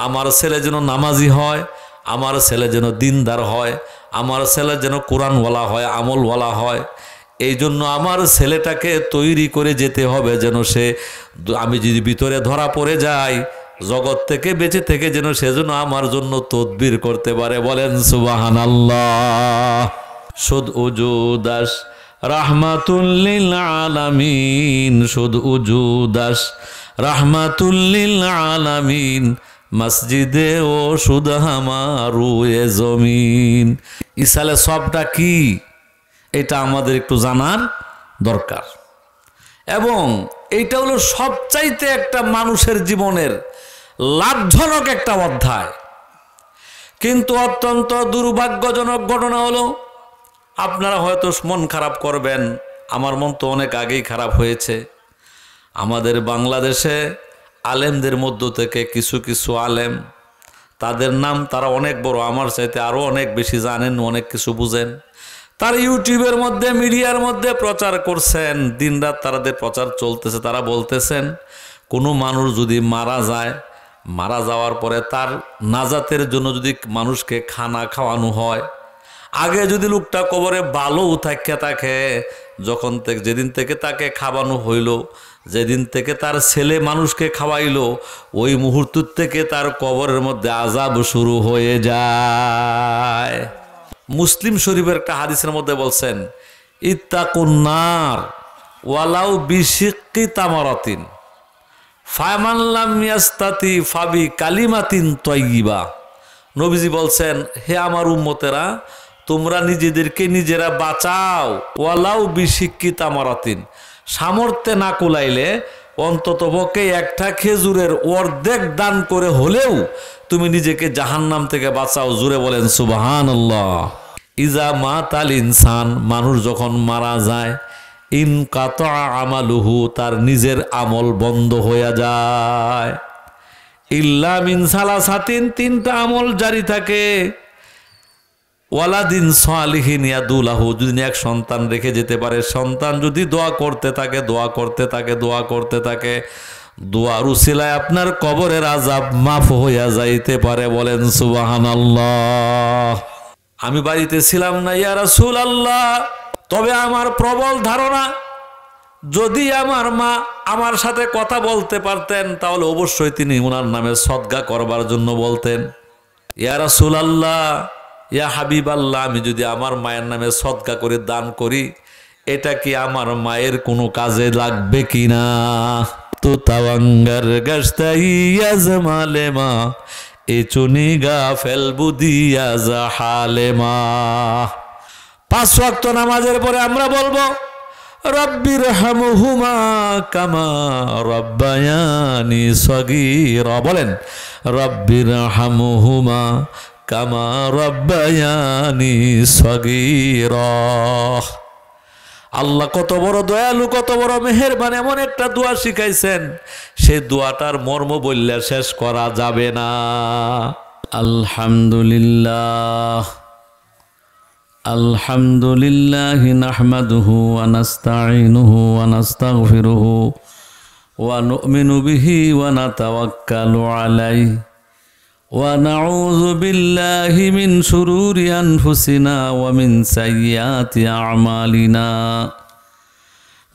আমার ছেলে যেন নামাজি হয়, আমার ছেলে যেন দিনদার হয়, আমার ছেলে যেন কোরআনওয়ালা হয়, আমলওয়ালা হয়। এই জন্য আমার ছেলেটাকে তৈরি করে যেতে হবে যেন সে, আমি যদি ভিতরে ধরা পড়ে যাই জগৎ থেকে বেঁচে থেকে যেন সেজন্য আমার জন্য তদবির করতে পারে। বলেন সুবহানাল্লাহ। সুদ উজুদাস রাহমাতুল লিল আলামিন, সুদ উজুদাস রাহমাতুল লিল আলামিন, মসজিদে ও সুদ হামারু এ জমিন। ইসালে সবটা কি এটা আমাদের একটু জানার দরকার। এবং এইটা হলো সবচাইতে একটা মানুষের জীবনের লাভজনক একটা অধ্যায়। কিন্তু অত্যন্ত দুর্ভাগ্যজনক ঘটনা হলো, আপনারা হয়তো মন খারাপ করবেন, আমার মন তো অনেক আগেই খারাপ হয়েছে। আমাদের বাংলাদেশে আলেমদের মধ্য থেকে কিছু কিছু আলেম, তাদের নাম তারা অনেক বড়, আমার চাইতে আরও অনেক বেশি জানেন, অনেক কিছু বুঝেন। তারা ইউটিউবের মধ্যে মিডিয়ার মধ্যে প্রচার করছেন, দিনরাত তাদের প্রচার চলতেছে। তারা বলতেছেন কোনো মানুষ যদি মারা যায়, মারা যাওয়ার পরে তার নাজাতের জন্য যদি মানুষকে খানা খাওয়ানো হয়, আগে যদি লোকটা কবরে ভালো থাকে থাকে, যখন থেকে যেদিন থেকে তাকে খাওয়ানো হইল, যেদিন থেকে তার ছেলে মানুষকে খাওয়াইলো, ওই মুহূর্ত থেকে তার কবরের মধ্যে আযাব শুরু হয়ে যায়। মুসলিম শরীফের একটা হাদিসের মধ্যে বলছেন, ইত্তাকুন নার ওয়ালাউ বিশিক্কি তামারাতিন ফামান লাম ইয়াস্তাতি ফাবি কালিমাতিন তাইয়্যিবা। নবীজি বলছেন, হে আমার উম্মতেরা, তোমরা নিজেদেরকে নিজেরা বাঁচাও, ওয়ালাউ বিশিক্কি তামারাতিন, সামর্থ্যে না কুলাইলে অন্তত পক্ষে একটা খেজুরের অর্ধেক দান করে হলেও তুমি নিজেকে জাহান্নাম থেকে বাঁচাও। জুড়ে বলেন সুবহানাল্লাহ। ইজা মাতাল ইনসান, মানুষ যখন মারা যায়, ইনকাতা আমালুহু, তার নিজের আমল বন্ধ হয়ে যায়। ইল্লা মিন সালাসাতিন, তিনটা আমল জারি থাকে। ওয়ালাদিন সালিহিন ইয়াদুলাহু, যদি এক সন্তান রেখে যেতে পারে, সন্তান যদি দোয়া করতে থাকে, দোয়া করতে থাকে, দোয়া করতে থাকে, দোয়ার উসিলায় আপনার কবরের আযাব মাফ হইয়া যাইতে পারে। বলেন সুবহানাল্লাহ। আমি বাড়িতে ছিলাম না ইয়া রাসূলুল্লাহ, তবে আমার প্রবল ধারণা যদি আমার মা আমার সাথে কথা বলতে পারতেন তাহলে অবশ্যই তিনি ওনার নামে সদকা করবার জন্য বলতেন। ইয়া রাসূলুল্লাহ, ইয়া হাবিবাল্লাহ, আমি যদি আমার মায়ের নামে সদকা করে দান করি, এটা কি আমার মায়ের কোনো কাজে লাগবে কিনা? তো তাওয়াঙ্গার গাস্তাইয়া জামালেমা এ চুনি গাফেল বুদিয়া জাহালেমা। 5 ওয়াক্ত নামাজের পরে আমরা বলবো, রব্বির হামহুমা কামা রব্বায়ানি সগীরা। বলেন, রব্বির হামহুমা কামা রব্বায়ানি সগীরা। আল্লাহ কত বড় দয়ালু, কত বড় মেহেরবান, এমন একটা দোয়া শিখাইছেন, সেই দোয়াটার মর্ম বললে শেষ করা যাবে না। আলহামদুলিল্লাহ, আলহামদুলিল্লাহ নাহমাদুহু ওয়া নাস্তাঈনুহু ওয়া নাস্তাগফিরুহু ওয়া নু'মিনু বিহি ওয়া নাতাওয়াক্কালু আলাইহি ওয়া নাউযু বিল্লাহি মিন শুরুরি আনফুসিনা ওয়া মিন সাইয়্যাতি আ'মালিনা।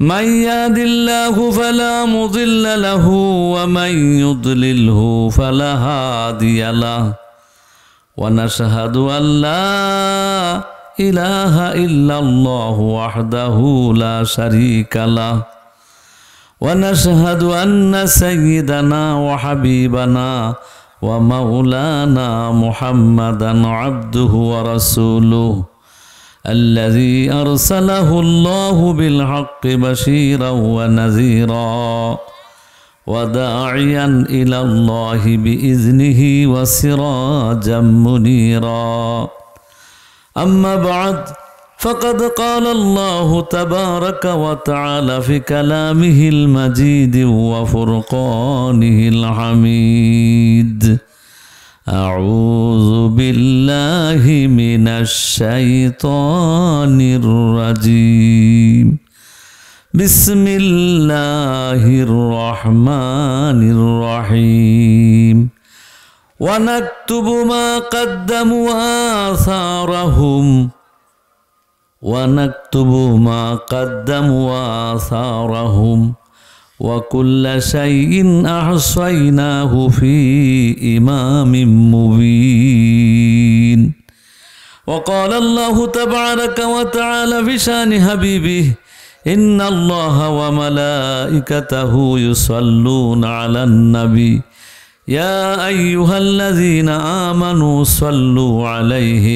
মান ইয়াহদিল্লাহু ফালা মুদিল্লা লাহু ওয়া মান ইউদ্লিলহু ফালা হাদিয়া লাহু ওয়া নাশহাদু আল্লা ইলাহা ইল্লাল্লাহু ওয়াহদাহু লা শারীকা লাহু ওয়া নাশহাদু আন্না সাইয়্যিদানা ওয়া হাবিবানা ওয়া মাওলানা মুহাম্মাদান আবদুহু ওয়া রাসূলুহু আল্লাযী আরসালাহু আল্লাহু বিল হাক্কি বাশীরান ওয়া নাযীরা ওয়া দাঈয়ান ইলাল্লাহি বিইজনিহি ওয়া সিরাজাম মুনীরা। أما بعد فقد قال الله تبارك وتعالى في كلامه المجيد وفرقانه الحميد. أعوذ بالله من الشيطان الرجيم. بسم الله الرحمن الرحيم. ونكتب ما قدموا آثارهم ونكتب ما قدموا وآثارهم وكل شيء أحصيناه في إمام مبين وقال الله تبارك وتعالى في شأن حبيبه إن الله وملائكته يصلون على النبي يا أيها الذين آمنوا صلوا عليه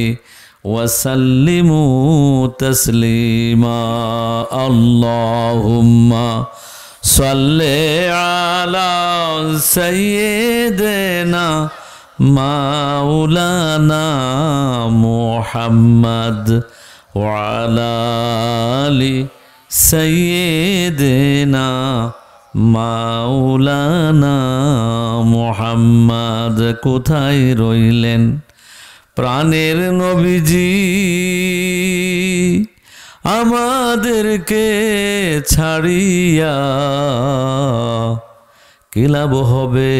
وسلموا تسليما اللهم صل على سيدنا مولانا محمد وعلى آل سيدنا মাওলানা মুহাম্মদ। কোথায় রইলেন প্রাণের নবীজি, আমাদেরকে ছাড়িয়া? কি লাভ হবে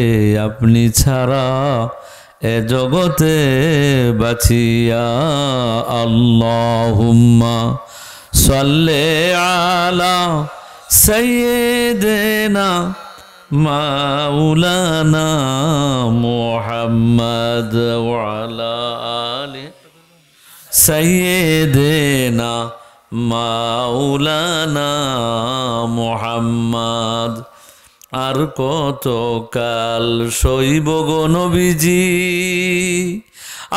আপনি ছাড়া এ জগতে বাঁচিয়া? আল্লাহুম্মা সাল্লি আলা سيدنا مولانا محمد وعلى آل سيدنا مولانا محمد। আর কত কাল সইব গো নবীজি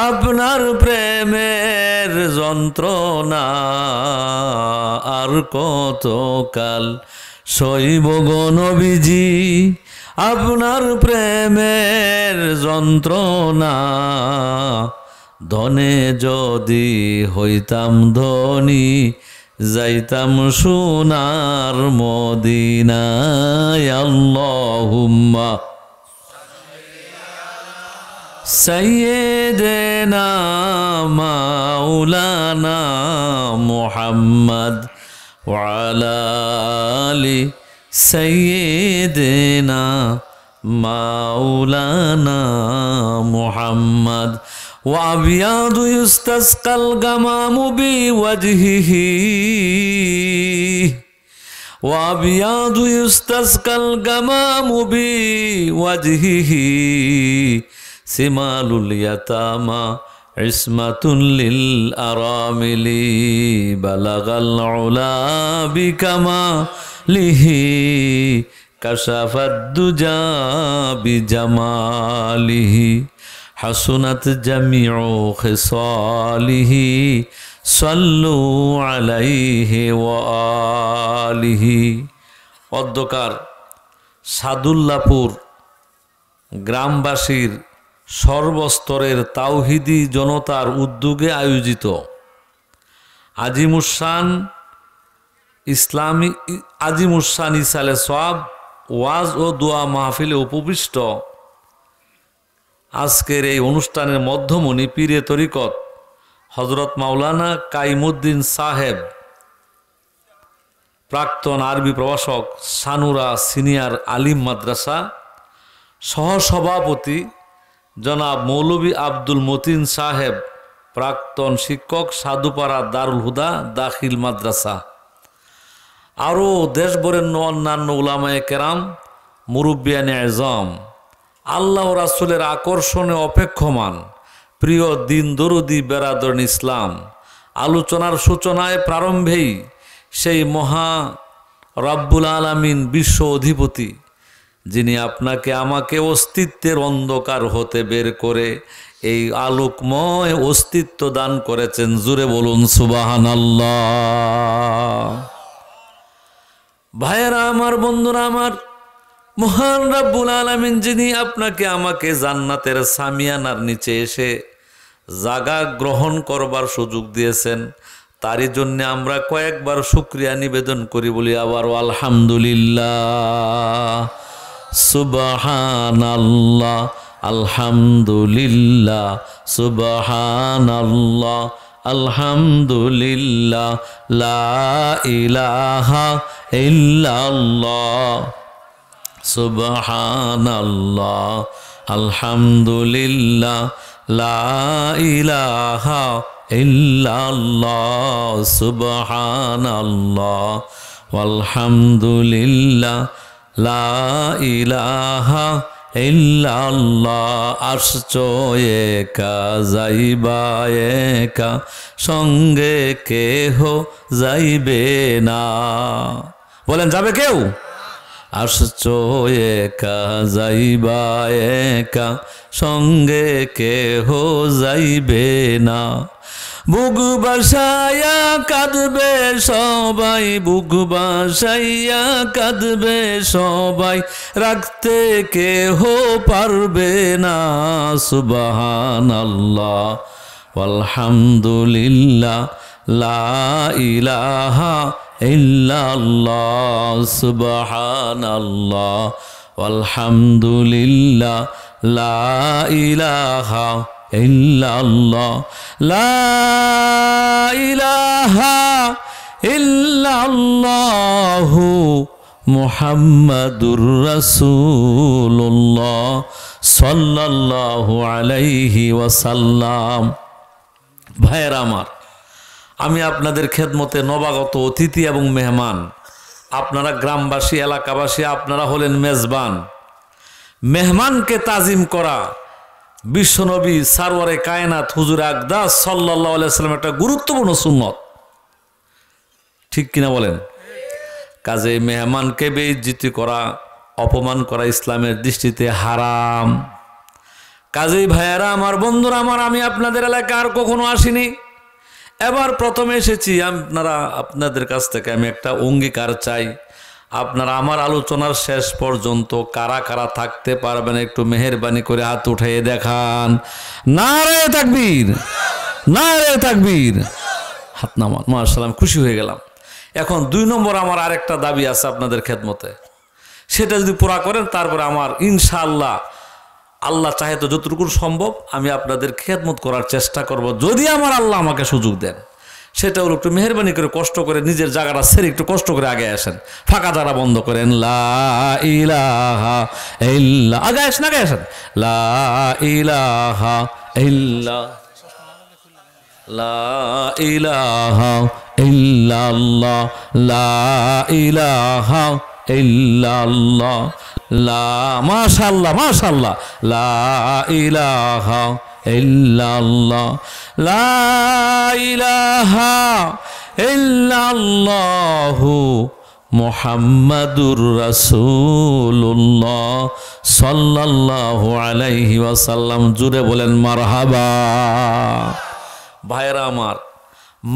আপনার প্রেমের যন্ত্রণা? আর কত কাল সইব গো নবীজি আপনার প্রেমের যন্ত্রণা? ধনে যদি হইতাম ধনী যাইতাম সোনার মদিনায়। আল্লাহুম্মা সাইয়্যিদিনা মাওলানা মুহাম্মদ ওয়া আলা আলি সাইয়্যিদিনা মাওলানা মুহাম্মদ। وأبيض يستسقى الغمام بوجهه وأبيض يستسقى الغمام بوجهه سمال اليتامى عصمة للأرامل بلغ العلا بكماله كشف الدجى بجماله حسنت جميع خصاله صلوا عليه وآله। অধ্যকার সাদুল্লাপুর গ্রামবাসীর সর্বস্তরের তাওহিদি জনতার উদ্যোগে আয়োজিত আজিমুসান ইসালে সওয়াব ওয়াজ ও দোয়া মাহফিলে উপবিষ্ট আজকের এই অনুষ্ঠানের মধ্যমণি পীরে তরিকত হযরত মাওলানা কাইমুদ্দিন সাহেব, প্রাক্তন আরবি প্রভাষক, সানুরা সিনিয়র আলিম মাদ্রাসা, সহসভাপতি জনাব মৌলভী আব্দুল মতিন সাহেব, প্রাক্তন শিক্ষক, সাধুপাড়া দারুল হুদা দাখিল মাদ্রাসা, আরও দেশবরেণ্য অন্যান্য উলামায়ে কেরাম, মুরব্বিয়ানে আজম, আল্লাহ রাসূলের আকর্ষণে অপেক্ষমান প্রিয় দিন দরুদি বেরাদরণ ইসলাম। আলোচনার সূচনায় প্রারম্ভেই সেই মহা রব্বুল আলামিন বিশ্ব অধিপতি, যিনি আপনাকে আমাকে অস্তিত্বের অন্ধকার হতে বের করে এই আলোকময় অস্তিত্ব দান করেছেন, জুড়ে বলুন সুবহানাল্লাহ। ভাইয়েরা আমার, বন্ধুরা আমার, মহান রব্বুল আলামিন যিনি আপনাকে আমাকে জান্নাতের সামিয়ানার নিচে এসে জায়গা গ্রহণ করবার সুযোগ দিয়েছেন, তারই জন্য আমরা কয়েকবার শুকরিয়া নিবেদন করি, বলি আবার আলহামদুলিল্লাহ, সুবহানাল্লাহ, আলহামদুলিল্লাহ, সুবহানাল্লাহ, আলহামদুলিল্লাহ, লা ইলাহা ইল্লাল্লাহ, সুবহানাল্লাহ, আলহামদুলিল্লাহ লা ইলাহা ইল্লাল্লাহ সুবহানাল্লাহ আলহামদুলিল্লাহ লা ইলাহা ইল্লাল্লাহ। আসছো একা যাইবা একা, সঙ্গে কেহ যাইবে না। বলেন যাবে কেউ? আসছো একা যাইবা একা, সঙ্গে কেহ যাইবে না। বুক বাসাইয়া কাঁদবে সবাই, বুক বাসাইয়া কাঁদবে সবাই, রাখতে কেহ পারবে না। সুবহানাল্লাহ আলহামদুলিল্লাহ লা ইলাহা ইল্লাল্লাহ সুবহানাল্লাহ আলহামদুলিল্লাহ লা ইলাহা ইল্লাল্লাহ লা ইলাহা ইল্লাল্লাহু মুহাম্মাদুর রাসূলুল্লাহ সাল্লাল্লাহু আলাইহি ওয়াসাল্লাম। ভাইয়েরা আমার, আমি আপনাদের খেদমতে নবাগত অতিথি এবং মেহমান। আপনারা গ্রামবাসী, এলাকাবাসী, আপনারা হলেন মেজবান। মেহমানকে তাজিম করা বিশ্বনবী সারওয়ারে কায়নাত হুজুর আকদাস সাল্লাল্লাহু আলাইহি ওয়াসাল্লাম একটা গুরুত্বপূর্ণ সুন্নত, ঠিক কিনা বলেন? কাজে মেহমানকে বেইজ্জতি করা, অপমান করা ইসলামের দৃষ্টিতে হারাম। কাজেই ভাইয়েরা আমার, বন্ধুরা আমার, আমি আপনাদের এলাকায় আর কখনো আসিনি, এবার প্রথমে এসেছি। আপনাদের কাছ থেকে আমি একটা অঙ্গীকার চাই। আপনারা আমার আলোচনার শেষ পর্যন্ত কারা কারা থাকতে পারবেন একটু মেহেরবানি করে হাত উঠিয়ে দেখান। নারে তাকবীর, নারে তাকবীর। হাত নামান। মাশাআল্লাহ, খুশি হয়ে গেলাম। এখন 2 নম্বর আমার আরেকটা দাবি আছে আপনাদের খেদমতে, সেটা যদি পুরা করেন তারপরে আমার ইনশাআল্লাহ, আল্লাহ চাহে তো যতটুকু সম্ভব আমি আপনাদের খেদমত করার চেষ্টা করব, যদি আমার আল্লাহ আমাকে সুযোগ দেন। সেটা হলো একটু মেহেরবানি করে কষ্ট করে নিজের জায়গাটা ছেড়ে একটু কষ্ট করে আগে আসেন, ফাঁকা জায়গা বন্ধ করেন। লা ইলাহা ইল্লা, আগে আসেন, আগে আসেন। লা ইলাহা ইল্লা, লা ইলাহা ইল্লাল্লাহ, লা ইলাহা ইল্লাল্লাহ, লা, মাশাআল্লাহ মাশাআল্লাহ, লা ইলাহা ইল্লাল্লাহ, লা ইলাহা ইল্লাল্লাহু মুহাম্মাদুর রাসূলুল্লাহ সাল্লাল্লাহু আলাইহি ওয়াসাল্লাম। জুড়ে বলেন মারহাবা। ভাইরা আমার,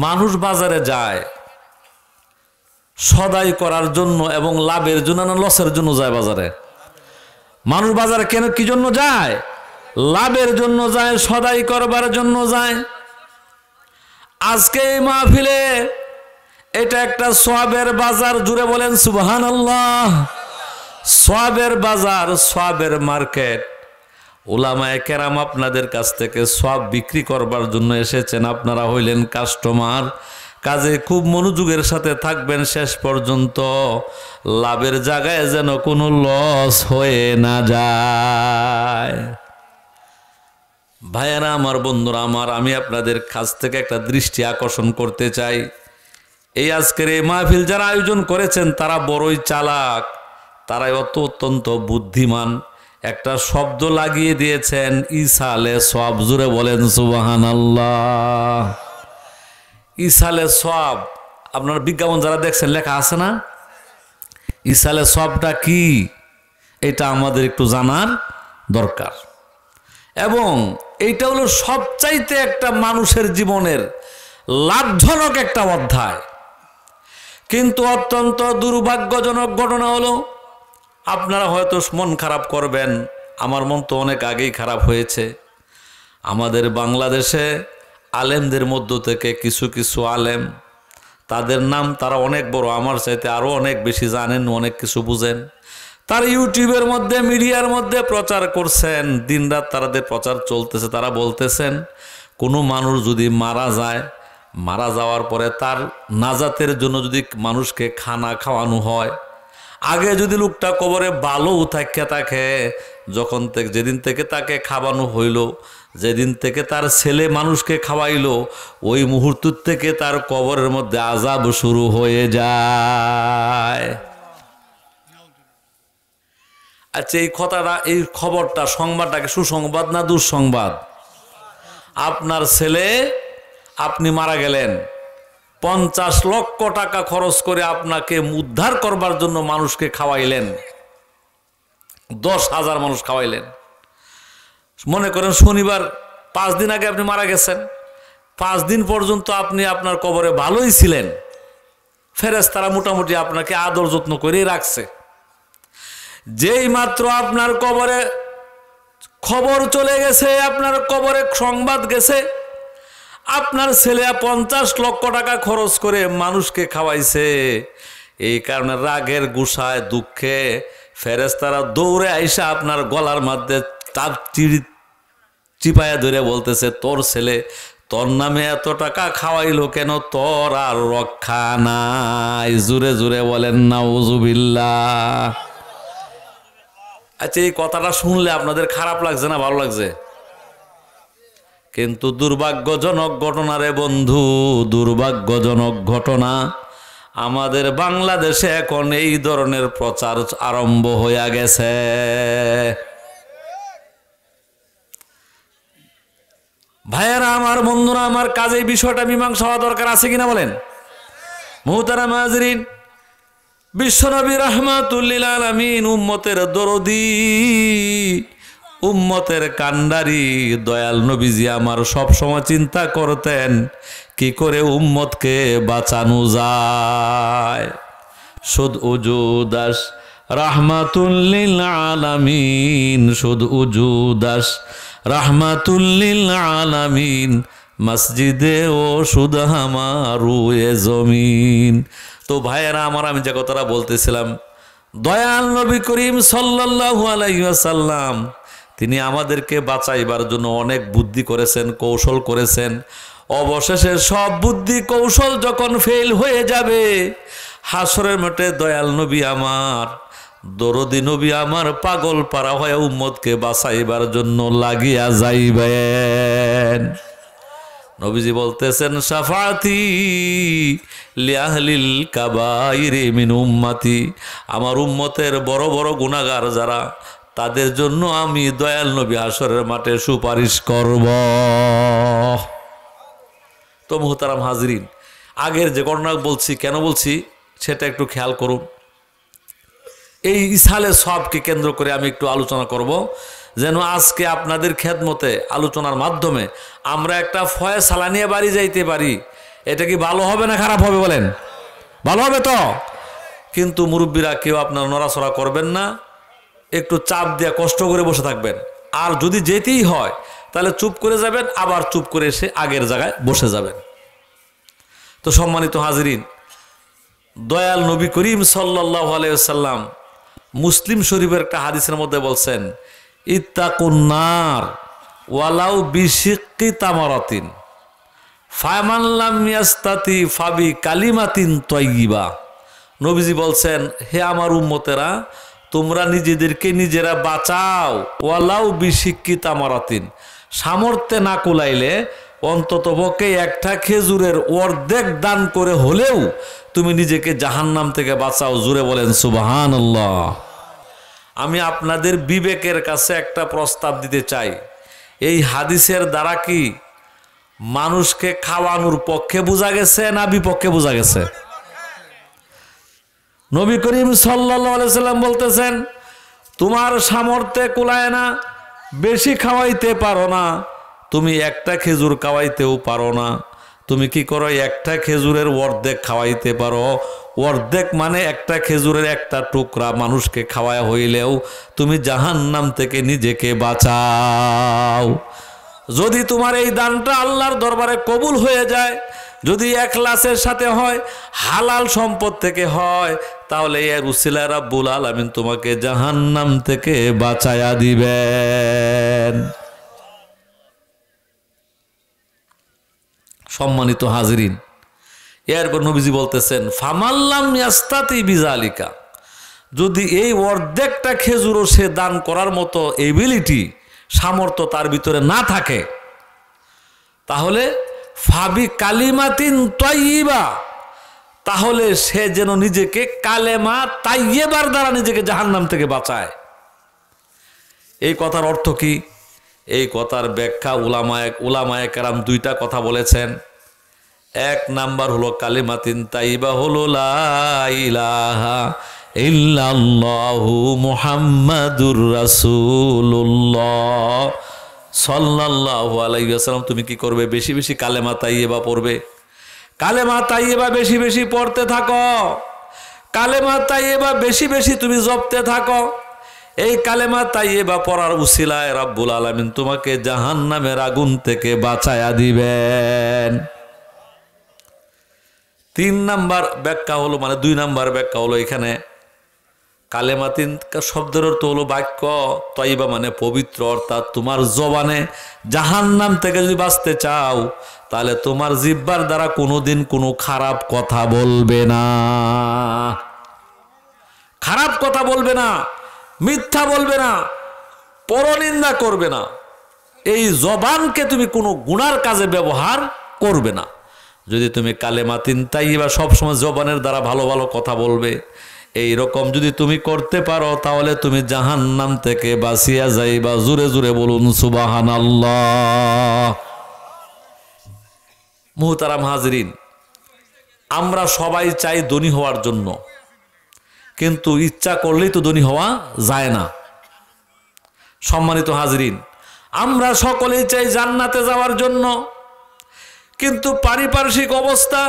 মানুষ বাজারে যায় সদাই করার জন্য এবং লাভের জন্য না লসের জন্য যায় বাজারে? মানুষ বাজারে কেন, কি জন্য যায়? লাভের জন্য যায়, সদাই করবার জন্য যায়। আজকে এই মাহফিলে এটা একটা সওয়াবের বাজার। জুড়ে বলেন সুবহানাল্লাহ। সওয়াবের বাজার, সওয়াবের মার্কেট। উলামায়ে কেরাম আপনাদের কাছ থেকে সওয়াব বিক্রি করবার জন্য এসেছেন, আপনারা হইলেন কাস্টমার। কাজে খুব মনোযোগের সাথে থাকবেন শেষ পর্যন্ত, লাভের জায়গায় যেন কোনো লস হয়ে না যায়। ভাইয়েরা আমার, বন্ধুরা আমার, আমি আপনাদের কাছ থেকে একটা দৃষ্টি আকর্ষণ করতে চাই। এই আজকের এই মাহফিল যারা আয়োজন করেছেন তারা বড়ই চালাক, তারাই অত্যন্ত বুদ্ধিমান। একটা শব্দ লাগিয়ে দিয়েছেন, ইসালে সওয়াব। জুড়ে বলেন সুবহানাল্লাহ। ইসালে সওয়াব, আপনারা বিজ্ঞাপন যারা দেখছেন লেখা আছে না? ইসালে সওয়াবটা কি, এটা আমাদের একটু জানার দরকার। এবং এইটা হলো সবচাইতে একটা মানুষের জীবনের লাভজনক একটা অধ্যায়। কিন্তু অত্যন্ত দুর্ভাগ্যজনক ঘটনা হলো, আপনারা হয়তো মন খারাপ করবেন, আমার মন তো অনেক আগেই খারাপ হয়েছে। আমাদের বাংলাদেশে আলেমদের মধ্য থেকে কিছু কিছু আলেম, তাদের নাম তারা অনেক বড়, আমার চাইতে আরও অনেক বেশি জানেন, অনেক কিছু বুঝেন। তারা ইউটিউবের মধ্যে, মিডিয়ার মধ্যে প্রচার করছেন, দিনরাত তাদের প্রচার চলতেছে। তারা বলতেছেন কোনো মানুষ যদি মারা যায়, মারা যাওয়ার পরে তার নাজাতের জন্য যদি মানুষকে খানা খাওয়ানো হয়, আগে যদি লোকটা কবরে ভালো থাকে থাকে, যখন থেকে যেদিন থেকে তাকে খাওয়ানো হইল, যেদিন থেকে তার ছেলে মানুষকে খাওয়াইলো, ওই মুহূর্ত থেকে তার কবরের মধ্যে আযাব শুরু হয়ে যায়। আচ্ছা, এই কথাটা, এই খবরটা, সংবাদটাকে সুসংবাদ না দুঃসংবাদ? আপনার ছেলে, আপনি মারা গেলেন, 50 লক্ষ টাকা খরচ করে আপনাকে উদ্ধার করবার জন্য মানুষকে খাওয়াইলেন, 10,000 মানুষ খাওয়াইলেন। মনে করেন শনিবার 5 দিন আগে আপনি মারা গেছেন, 5 দিন পর্যন্ত আপনি আপনার কবরে ভালোই ছিলেন, ফেরেশতারা মোটামুটি আপনাকে আদর যত্ন করে রাখছে। যেই মাত্র আপনার কবরে খবর চলে গেছে, আপনার কবরে সংবাদ গেছে, আপনার ছেলে 50 লক্ষ টাকা খরচ করে মানুষকে খাওয়াইছে, এই কারণে রাগের গুসায় দুঃখে ফেরেশতারা দৌড়ে আইসা আপনার গলার মধ্যে চিপায়া ধরে বলতেছে, তোর ছেলে তোর নামে এত টাকা খাওয়াইলো কেন, তোর আর রক্ষা নাই। জুরে জুরে বলেন নাউজুবিল্লাহ। আচ্ছা, এই কথাটা শুনলে আপনাদের খারাপ লাগছে না ভালো লাগছে? কিন্তু দুর্ভাগ্যজনক ঘটনা রে বন্ধু, দুর্ভাগ্যজনক ঘটনা। আমাদের বাংলাদেশে এখন এই ধরনের প্রচার আরম্ভ হয়ে গেছে। ভাইয়েরা আমার, বন্ধুরা আমার, কাজে বিষয়টা মীমাংসা হওয়া দরকার আছে কিনা বলেন? মুহতারাম হাজরিন, বিশ্বনবী রাহমাতুল লিল আলামিন, উম্মতের দরদি, উম্মতের কান্ডারি দয়াল নবীজি আমার সব সময় চিন্তা করতেন কি করে উম্মতকে বাঁচানো যায়। শুধ উজুদাস রাহমাতুল লিল আলামিন, শুধ উজুদাস রাহমাতুল লিল আলামিন, মসজিদে ও শুধ হামারু এ জমিন। তো ভাইয়েরা আমার, আমি যে কথাটা বলতেছিলাম, দয়াল নবী করিম সাল্লাল্লাহু আলাইহি ওয়াসাল্লাম তিনি আমাদেরকে বাঁচাইবার জন্য অনেক বুদ্ধি করেছেন, কৌশল করেছেন। অবশেষে সব বুদ্ধি কৌশল যখন ফেল হয়ে যাবে, হাসরের মাঠে দয়াল নবী আমার, দরদি নবী আমার পাগল পারা হয়ে উম্মতকে বাঁচাইবার জন্য লাগিয়া যাইবেন। নবীজি বলতেছেন, শাফাতি লিআহলিল কাবাইরি মিন উম্মতি, আমার উম্মতের বড় বড় গুনাহগার যারা, তাদের জন্য আমি দয়াল নবী হাসরের মাঠে সুপারিশ করব। তো মুহতারাম হাজরিন, আগের যে ঘটনা বলছি, কেন বলছি সেটা একটু খেয়াল করুন। এই ইসালে সবকে কেন্দ্র করে আমি একটু আলোচনা করব, যেন আজকে আপনাদের খেদমতে আলোচনার মাধ্যমে আমরা একটা ফয়সালা নিয়ে বাড়ি যাইতে পারি। এটা কি ভালো হবে না খারাপ হবে বলেন? ভালো হবে তো। কিন্তু মুরব্বীরা কেউ আপনার নড়াচড়া করবেন না, একটু চাপ দিয়ে কষ্ট করে বসে থাকবেন। আর যদি যেতেই হয় তাহলে চুপ করে যাবেন, আবার চুপ করে এসে আগের জায়গায় বসে যাবেন। তো সম্মানিত হাজরিন, দয়াল নবী করিম সাল্লাল্লাহু আলাইহি ওয়াসাল্লাম মুসলিম শরীফের একটা হাদিসের মধ্যে বলছেন, ইত্তাকুন নার ওয়ালাউ বিশিক্কি তামারাতিন ফামান লাম ইয়াস্তাতি ফাবি কালিমাতিন তাইয়্যিবা। নবীজি বলছেন, হে আমার উম্মতেরা, তোমরা নিজেদেরকে নিজেরা বাঁচাও, ওয়ালাউ বিশিক্কি তামারাতিন, সামর্থ্যে না কুলাইলে অন্ততপক্ষে একটা খেজুরের অর্ধেক দান করে হলেও তুমি নিজেকে জাহান্নাম থেকে বাঁচাও। জুড়ে বলেন সুবহানাল্লাহ। আমি আপনাদের বিবেকের কাছে একটা প্রস্তাব দিতে চাই, এই হাদিসের দ্বারা কি মানুষকে খাওয়ানোর পক্ষে বোঝা গেছে না বিপক্ষে বোঝা গেছে? নবী করিম সাল্লাল্লাহু আলাইহি সাল্লাম বলতেছেন, তোমার সামর্থ্যে কুলায় না, বেশি খাওয়াইতে পারো না, তুমি একটা খেজুর খাওয়াইতেও পারো না, তুমি কি করো, একটা খেজুরের অর্ধেক খাওয়াইতে পারো। অর্ধেক মানে একটা খেজুরের একটা টুকরা মানুষকে খাওয়ায় হইলেও তুমি জাহান্নাম থেকে নিজেকে বাঁচাও। যদি তোমার এই দানটা আল্লাহর দরবারে কবুল হয়ে যায়, যদি ইখলাসের সাথে হয়, হালাল সম্পদ থেকে হয়, তাহলে এর উসিলায় রাব্বুল আলামিন তোমাকে জাহান্নাম থেকে বাঁচায়া দিবেন। সম্মানিত হাজরিন, এরপর নবীজি বলতেছেন, ফামাল্লাম ইয়াস্তাতি বিজালিকা, যদি এই অর্ধেকটা খেজুরও সে দান করার মতো এবিলিটি সামর্থ্য তার ভিতরে না থাকে, তাহলে ফাবি কালিমাতিন তাইয়্যিবা, তাহলে সে যেন নিজেকে কালেমা তাইয়্যিবার দ্বারা নিজেকে জাহান্নাম থেকে বাঁচায়। এই কথার অর্থ কি? এই কথার ব্যাখ্যা উলামায়ে কেরাম দুইটা কথা বলেছেন। এক নাম্বার হলো কালিমাতিন তাইয়্যিবা হলো লা ইলাহা ইল্লাল্লাহু মুহাম্মাদুর রাসূলুল্লাহ সাল্লাল্লাহু আলাইহি ওয়াসাল্লাম। তুমি কি করবে? বেশি বেশি কালেমা তাইয়্যিবা পড়বে। কালেমা তাইয়্যিবা বেশি বেশি পড়তে থাকো, কালেমা তাইয়্যিবা বেশি বেশি তুমি জপতে থাকো। এই কালেমা তাইয়্যিবা পড়ার উসিলায় রব্বুল আলামিন তোমাকে জাহান্নামের আগুন থেকে বাঁচায়া দিবেন। 3 নাম্বার ব্যাখ্যা হলো, মানে 2 নাম্বার ব্যাখ্যা হলো, এখানে কালেমাতিন শব্দের অর্থ হলো বাক্য, তাইয়্যিবা মানে পবিত্র, অর্থাৎ তোমার জবানে জাহান্নাম থেকে যদি বাঁচতে চাও তাহলে তোমার জিহ্বার দ্বারা কোনোদিন কোনো খারাপ কথা বলবে না, খারাপ কথা বলবে না, মিথ্যা বলবে না, পরনিন্দা করবে না। এই জবানকে তুমি কোনো গুনার কাজে ব্যবহার করবে না। যদি তুমি কালেমাতিন তাইয়্যিবা সবসময় জবানের দ্বারা ভালো ভালো কথা বলবে, এই রকম যদি তুমি করতে পারো তাহলে তুমি জাহান্নাম থেকে বাঁচিয়া যাইবা। জোরে জোরে বলুন সুবহানাল্লাহ। মুহতারাম হাজরিন, আমরা সবাই চাই ধনী হওয়ার জন্য, কিন্তু ইচ্ছা করলেই তো ধনী হওয়া যায় না। সম্মানিত হাজরিন, আমরা সকলেই চাই জান্নাতে যাওয়ার জন্য, কিন্তু পারিপার্শ্বিক অবস্থা,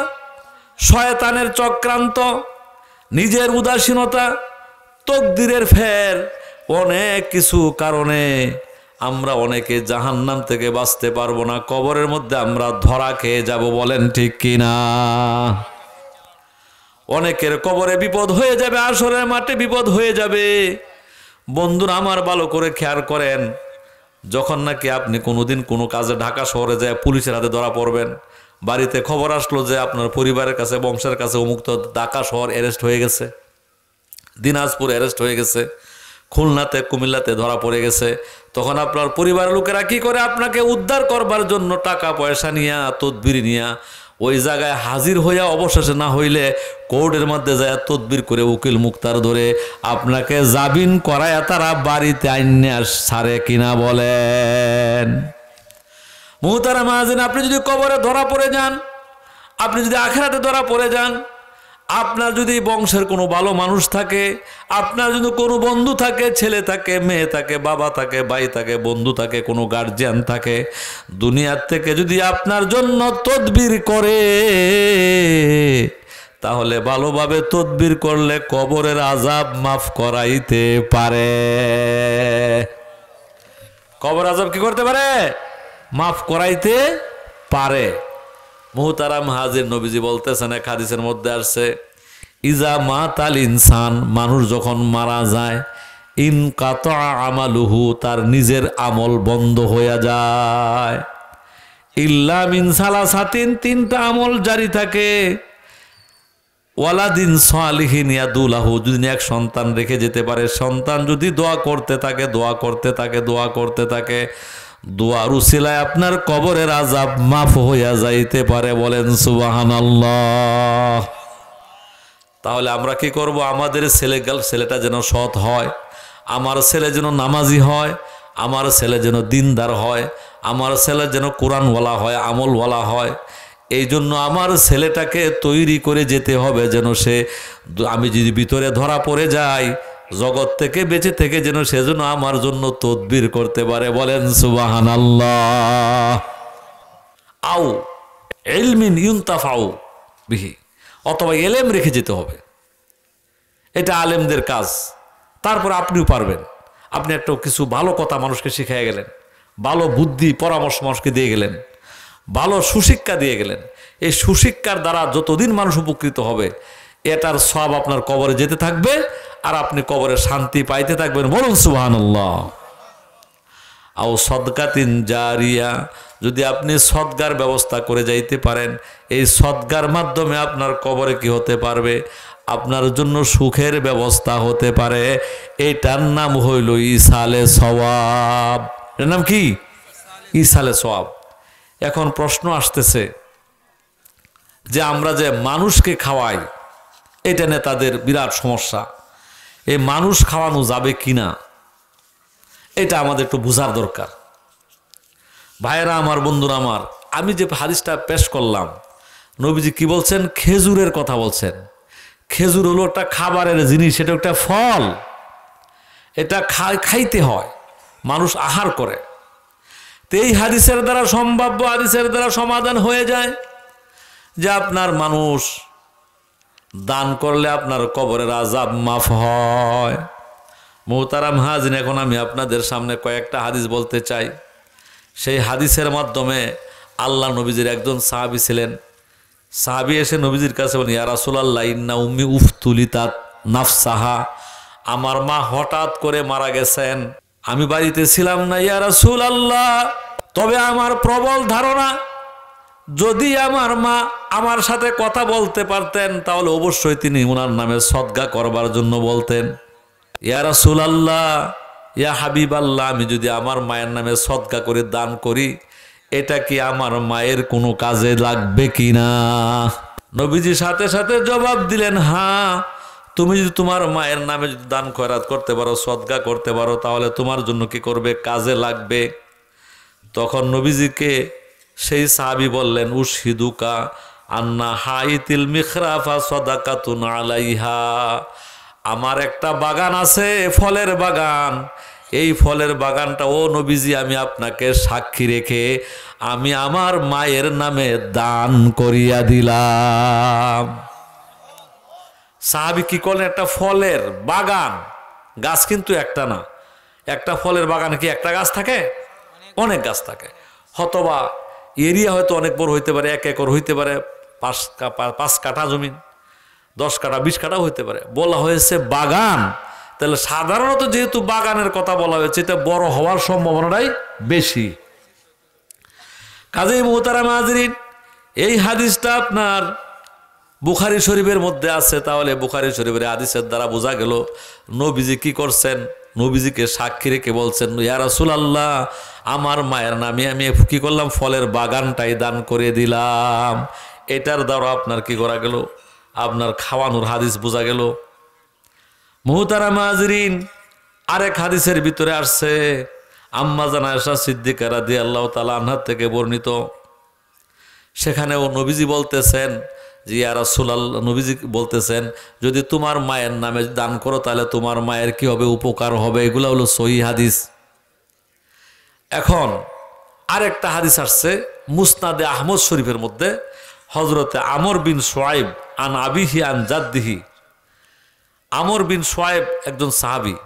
শয়তানের চক্রান্ত, নিজের উদাসীনতা, তকদিরের ফের, অনেক কিছু কারণে আমরা অনেকে জাহান্নাম থেকে বাঁচতে পারবো না। কবরের মধ্যে আমরা ধরা খেয়ে যাব। বলেন ঠিক কিনা? অনেকের কবরে বিপদ হয়ে যাবে, আসরের মাঠে বিপদ হয়ে যাবে। বন্ধুরা আমার, ভালো করে খেয়াল করেন, যখন নাকি আপনি কোনোদিন কোনো কাজে ঢাকা শহরে যায় পুলিশের হাতে ধরা পড়বেন, বাড়িতে খবর আসলো যে আপনার পরিবারের কাছে, বংশের কাছে অমুক তো ঢাকা শহর অ্যারেস্ট হয়ে গেছে, দিনাজপুর অ্যারেস্ট হয়ে গেছে, খুলনাতে কুমিল্লাতে ধরা পড়ে গেছে, তখন আপনার পরিবারের লোকেরা কি করে? আপনাকে উদ্ধার করবার জন্য টাকা পয়সা নিয়া, তদবির নিয়া ওই জায়গায় হাজির হইয়া, অবশেষে না হইলে কোর্টের মধ্যে যায় তদবির করে উকিল মুক্তার ধরে আপনাকে জামিন করায়া তারা বাড়িতে আইনে ছাড়ে কিনা? বলেন। মুহতারাম হাজির, আপনি যদি কবরে ধরা পড়ে যান, আপনি যদি আখিরাতে ধরা পড়ে যান, আপনার যদি বংশের কোনো ভালো মানুষ থাকে, আপনার যদি কোনো বন্ধু থাকে, ছেলে থাকে, মেয়ে থাকে, বাবা থাকে, ভাই থাকে, বন্ধু থাকে, কোনো গার্জিয়ান থাকে, দুনিয়ার থেকে যদি আপনার জন্য তদবির করে, তাহলে ভালোভাবে তদবির করলে কবরের আযাব মাফ করাইতে পারে। কবর আযাব কি করতে পারে? মাফ করাইতে পারে। মুহতারাম হাজির, নবীজি বলতেছেন, এক হাদিসের মধ্যে আসছে, ইজা মাতাল ইনসান, মানুষ যখন মারা যায়, ইনকাতা আমালুহু, তার নিজের আমল বন্ধ হয়ে যায়, ইল্লা মিন সালাসাতিন, 3টা আমল জারি থাকে, ওয়ালাদিন সালিহিন ইয়াদুলাহু, যদি এক সন্তান রেখে যেতে পারে, সন্তান যদি দোয়া করতে থাকে, দোয়া করতে থাকে, দোয়া করতে থাকে, দোয়ার উসিলায় আপনার কবরের আযাব মাফ হইয়া যাইতে পারে। বলেন সুবহানাল্লাহ। তাহলে আমরা কি করব? আমাদের ছেলেটা যেন সৎ হয়, আমার ছেলে যেন নামাজি হয়, আমার ছেলে যেন দিনদার হয়, আমার ছেলে যেন কোরআনওয়ালা হয়, আমলওয়ালা হয়। এই জন্য আমার ছেলেটাকে তৈরি করে যেতে হবে, যেন সে, আমি যদি ভিতরে ধরা পড়ে যাই, জগৎ থেকে বেঁচে থেকে যেন সেজন্য আমার জন্য তদবির করতে পারে। বলেন সুবহানাল্লাহ। আও ইলমিন ইউনতাফাউ বিহি, অথবা এলেম রেখে যেতে হবে, এটা আলেমদের কাজ। তারপর আপনিও পারবেন। আপনি একটা কিছু ভালো কথা মানুষকে শিখিয়ে গেলেন, ভালো বুদ্ধি পরামর্শ মানুষকে দিয়ে গেলেন, ভালো সুশিক্ষা দিয়ে গেলেন। এই সুশিক্ষার দ্বারা যতদিন মানুষ উপকৃত হবে, এটার সব আপনার কবরে যেতে থাকবে, আর আপনি কবরে শান্তি পাইতে থাকবেন। বলুন সুবহানাল্লাহ। আও সদকাতিন জারিয়া, যদি আপনি সদগার ব্যবস্থা করে যাইতে পারেন, এই সদগার মাধ্যমে আপনার কবরে কি হতে পারবে? আপনার জন্য সুখের ব্যবস্থা হতে পারে। এটার নাম হইল ইসালে সওয়াব। এর নাম কি? ইসালে সওয়াব। এখন প্রশ্ন আসতেছে যে আমরা যে মানুষকে খাওয়াই, এটা নিয়ে তাদের বিরাট সমস্যা। এই মানুষ খাওয়ানো যাবে কিনা এটা আমাদের একটু বোঝার দরকার। ভাইয়েরা আমার, বন্ধুরা আমার, আমি যে হাদিসটা পেশ করলাম, নবীজি কি বলছেন? খেজুরের কথা বলছেন। খেজুর হলো একটা খাবারের জিনিস, এটা একটা ফল, এটা খাইতে হয়, মানুষ আহার করে। তো এই হাদিসের দ্বারা সম্ভাব্য, হাদিসের দ্বারা সমাধান হয়ে যায় যে আপনার মানুষ দান করলে আপনার কবরের আযাব মাফ হয়। মুহতারাম হাজির, এখন আমি আপনাদের সামনে কয়েকটা হাদিস বলতে চাই। সেই হাদিসের মাধ্যমে আল্লাহ নবীজির একজন সাহাবী ছিলেন। সাহাবী এসে নবীজির কাছে বলেন, ইয়া রাসূলুল্লাহ, ইন্না উম্মি উফতুলিতাত নাফসাহা, আমার মা হঠাৎ করে মারা গেছেন, আমি বাড়িতে ছিলাম না ইয়া রাসূলুল্লাহ। তবে আমার প্রবল ধারণা, যদি আমার মা আমার সাথে কথা বলতে পারতেন তাহলে অবশ্যই তিনি ওনার নামে সদকা করবার জন্য বলতেন। ইয়া রাসূলুল্লাহ, ইয়া হাবিবাল্লাহ, আমি যদি আমার মায়ের নামে সদকা করে দান করি, এটা কি আমার মায়ের কোনো কাজে লাগবে কিনা? নবীজি সাথে সাথে জবাব দিলেন, হ্যাঁ, তুমি যদি তোমার মায়ের নামে যদি দান খয়রাত করতে পারো, সদকা করতে পারো, তাহলে তোমার জন্য কি করবে? কাজে লাগবে। তখন নবীজিকে সেই সাহাবী বললেন, উশহিদুকা আন্না হাইতিল মিখরাফা সাদাকাতুন আলাইহা, আমার একটা বাগান আছে, ফলের বাগান। এই ফলের বাগানটা, ও নবীজি, আমি আপনাকে সাক্ষী রেখে আমি আমার মায়ের নামে দান করিয়া দিলাম। সাহাবী কি করলেন? একটা ফলের বাগান, গাছ কিন্তু একটা না। একটা ফলের বাগানে কি একটা গাছ থাকে? অনেক গাছ থাকে। হয়তোবা এরিয়া হয়তো অনেক বড় হইতে পারে, 1 একর হইতে পারে, 5 কাঠা জমিন, 10 কাঠা, 20 কাঠা হইতে পারে। বলা হয়েছে বাগান, তাহলে সাধারণত যেহেতু বাগানের কথা বলা হয়েছে, এটা বড় হওয়ার সম্ভাবনাটাই বেশি। কাজেই মুহতারাম হাজিরিন, এই হাদিসটা আপনার বুখারী শরীফের মধ্যে আছে। তাহলে বুখারী শরীফের হাদিসের দ্বারা বোঝা গেল নবীজি কি করছেন? নবীজিকে সাক্ষী রেখে বলছেন, ইয়া রাসূলুল্লাহ, আমার মায়ের নামে আমি কি করলাম? ফলের বাগানটাই দান করে দিলাম। এটার দ্বারা আপনার কি করা গেল? আপনার খাওয়ানোর হাদিস বোঝা গেল। মুহতারাম হাজিরিন, আরেক হাদিসের ভিতরে আসছে, আম্মা জান আয়েশা সিদ্দিকা রাদিয়াল্লাহু তাআলা আনহা থেকে বর্ণিত। সেখানেও নবীজি বলতেছেন যে, ইয়া রাসূলুল্লাহ, নবীজি বলতেছেন, যদি তোমার মায়ের নামে দান করো তাহলে তোমার মায়ের কি হবে? উপকার হবে। এগুলো হলো সহিহ হাদিস। এখন আরেকটা হাদিস আসছে মুসনাদে আহমদ শরীফের মধ্যে, হযরতে আমর বিন শুআইব আন আবিহি আন জাদ্দিহি। আমর বিন শুআইব একজন সাহাবী,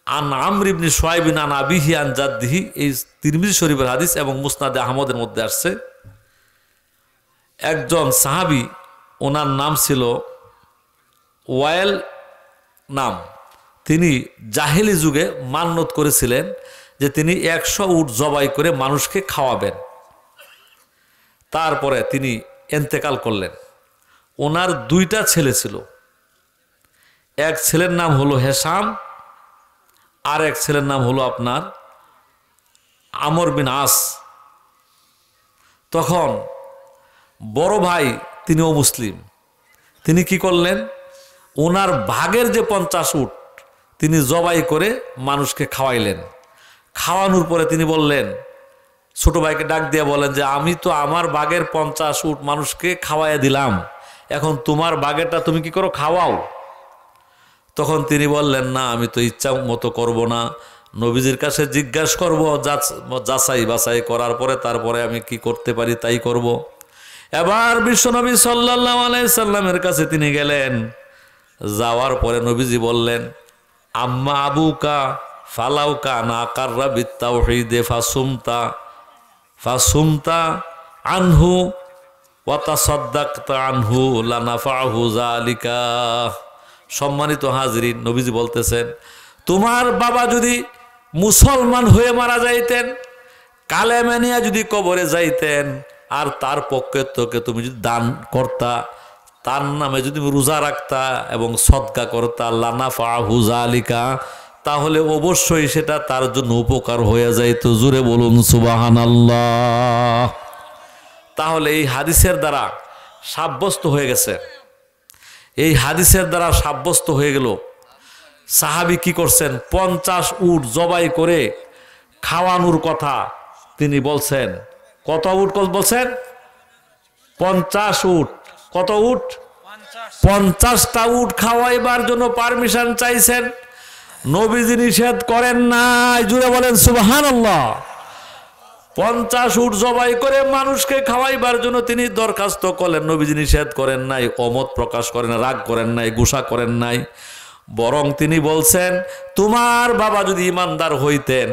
আন আমর ইবনে শুআইব আন আবিহি আন জাদ্দিহি, এই তিরমিজি শরীফের হাদিস এবং মুসনাদে আহমদের মধ্যে আসছে। একজন সাহাবী, ওনার নাম ছিল ওয়াইল নাম। তিনি জাহেলি যুগে মান্নত করেছিলেন যে তিনি 100 উট জবাই করে মানুষকে খাওয়াবেন। তারপরে তিনি ইন্তেকাল করলেন। ওনার 2টা ছেলে ছিল। এক ছেলের নাম হলো হেসাম, আর এক ছেলের নাম হলো আপনার আমর বিন আস। তখন বড় ভাই, তিনিও মুসলিম, তিনি কি করলেন? ওনার ভাগের যে 50 উট তিনি জবাই করে মানুষকে খাওয়াইলেন। খাওয়ানোর পরে তিনি বললেন, ছোট ভাইকে ডাক দিয়ে বলেন যে, আমি তো আমার ভাগের 50 উট মানুষকে খাওয়াইয়া দিলাম, এখন তোমার ভাগেরটা তুমি কি করো? খাওয়াও। তখন তিনি বললেন, না, আমি তো ইচ্ছা মতো করব না, নবীজির কাছে জিজ্ঞাসা করব, যাচাই বাছাই করার পরে তারপরে আমি কি করতে পারি তাই করব। এবার বিশ্বনবী সাল্লাল্লাহু আলাইহি সাল্লামের কাছে তিনি গেলেন। যাওয়ার পরে নবীজি বললেন, আম্মা আবুকা ফালাউকা না কাররা বিত্তাউহিদে ফাসুমতা আনহু ওয়া তাসাদ্দাকতা আনহু লানাফাহু যালিকা। সম্মানিত হাজরিন, নবীজি বলতেছেন, তোমার বাবা যদি মুসলমান হয়ে মারা যাইতেন, কালেমা নিয়ে যদি কবরে যাইতেন, আর তার পক্ষে তোকে তুমি যদি দান করতা, তার নামে যদি রোজা রাখতা এবং সদকা করতা লানাফাহু যালিকা, তাহলে অবশ্যই সেটা তার জন্য উপকার হয়ে যাইত। জুড়ে বলুন সুবহানাল্লাহ। তাহলে এই হাদিসের দ্বারা সাব্যস্ত হয়ে গেছে, এই হাদিসের দ্বারা সাব্যস্ত হয়ে গেল সাহাবী কি করছেন, 50 উট জবাই করে খাওয়ানোর কথা তিনি বলছেন। কত উট বলছেন? 50 উট। কত উট? 50টা উট খাওয়াইবার জন্য পারমিশন চাইছেন। নবীজি নিষেধ করেন নাই। জুড়ে বলেন সুবহানাল্লাহ। 50 উট জবাই করে মানুষকে খাওয়াইবার জন্য তিনি দরখাস্ত করলেন, নবীজি নিষেধ করেন নাই, অমত প্রকাশ করেন, রাগ করেন নাই, গুসা করেন নাই। বরং তিনি বলছেন, তোমার বাবা যদি ইমানদার হইতেন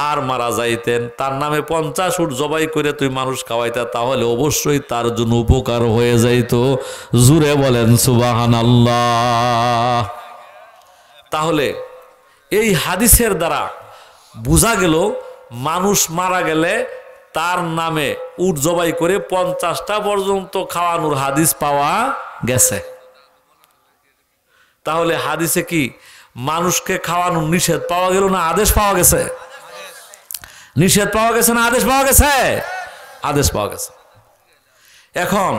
আর মারা যাইতেন, তার নামে 50 উট জবাই করে তুই মানুষ খাওয়াইতা, তাহলে অবশ্যই তার জন্য উপকার হয়ে যাইত। জুড়ে বলেন সুবহানাল্লাহ। তাহলে এই হাদিসের দ্বারা বোঝা গেল মানুষ মারা গেলে তার নামে উট জবাই করে 50টা পর্যন্ত খাওয়ানোর হাদিস পাওয়া গেছে। তাহলে হাদিসে কি মানুষকে খাওয়ানোর নিষেধ পাওয়া গেল না আদেশ পাওয়া গেছে? নিষেধ পাওয়া গেছে না আদেশ পাওয়া গেছে? আদেশ পাওয়া গেছে। এখন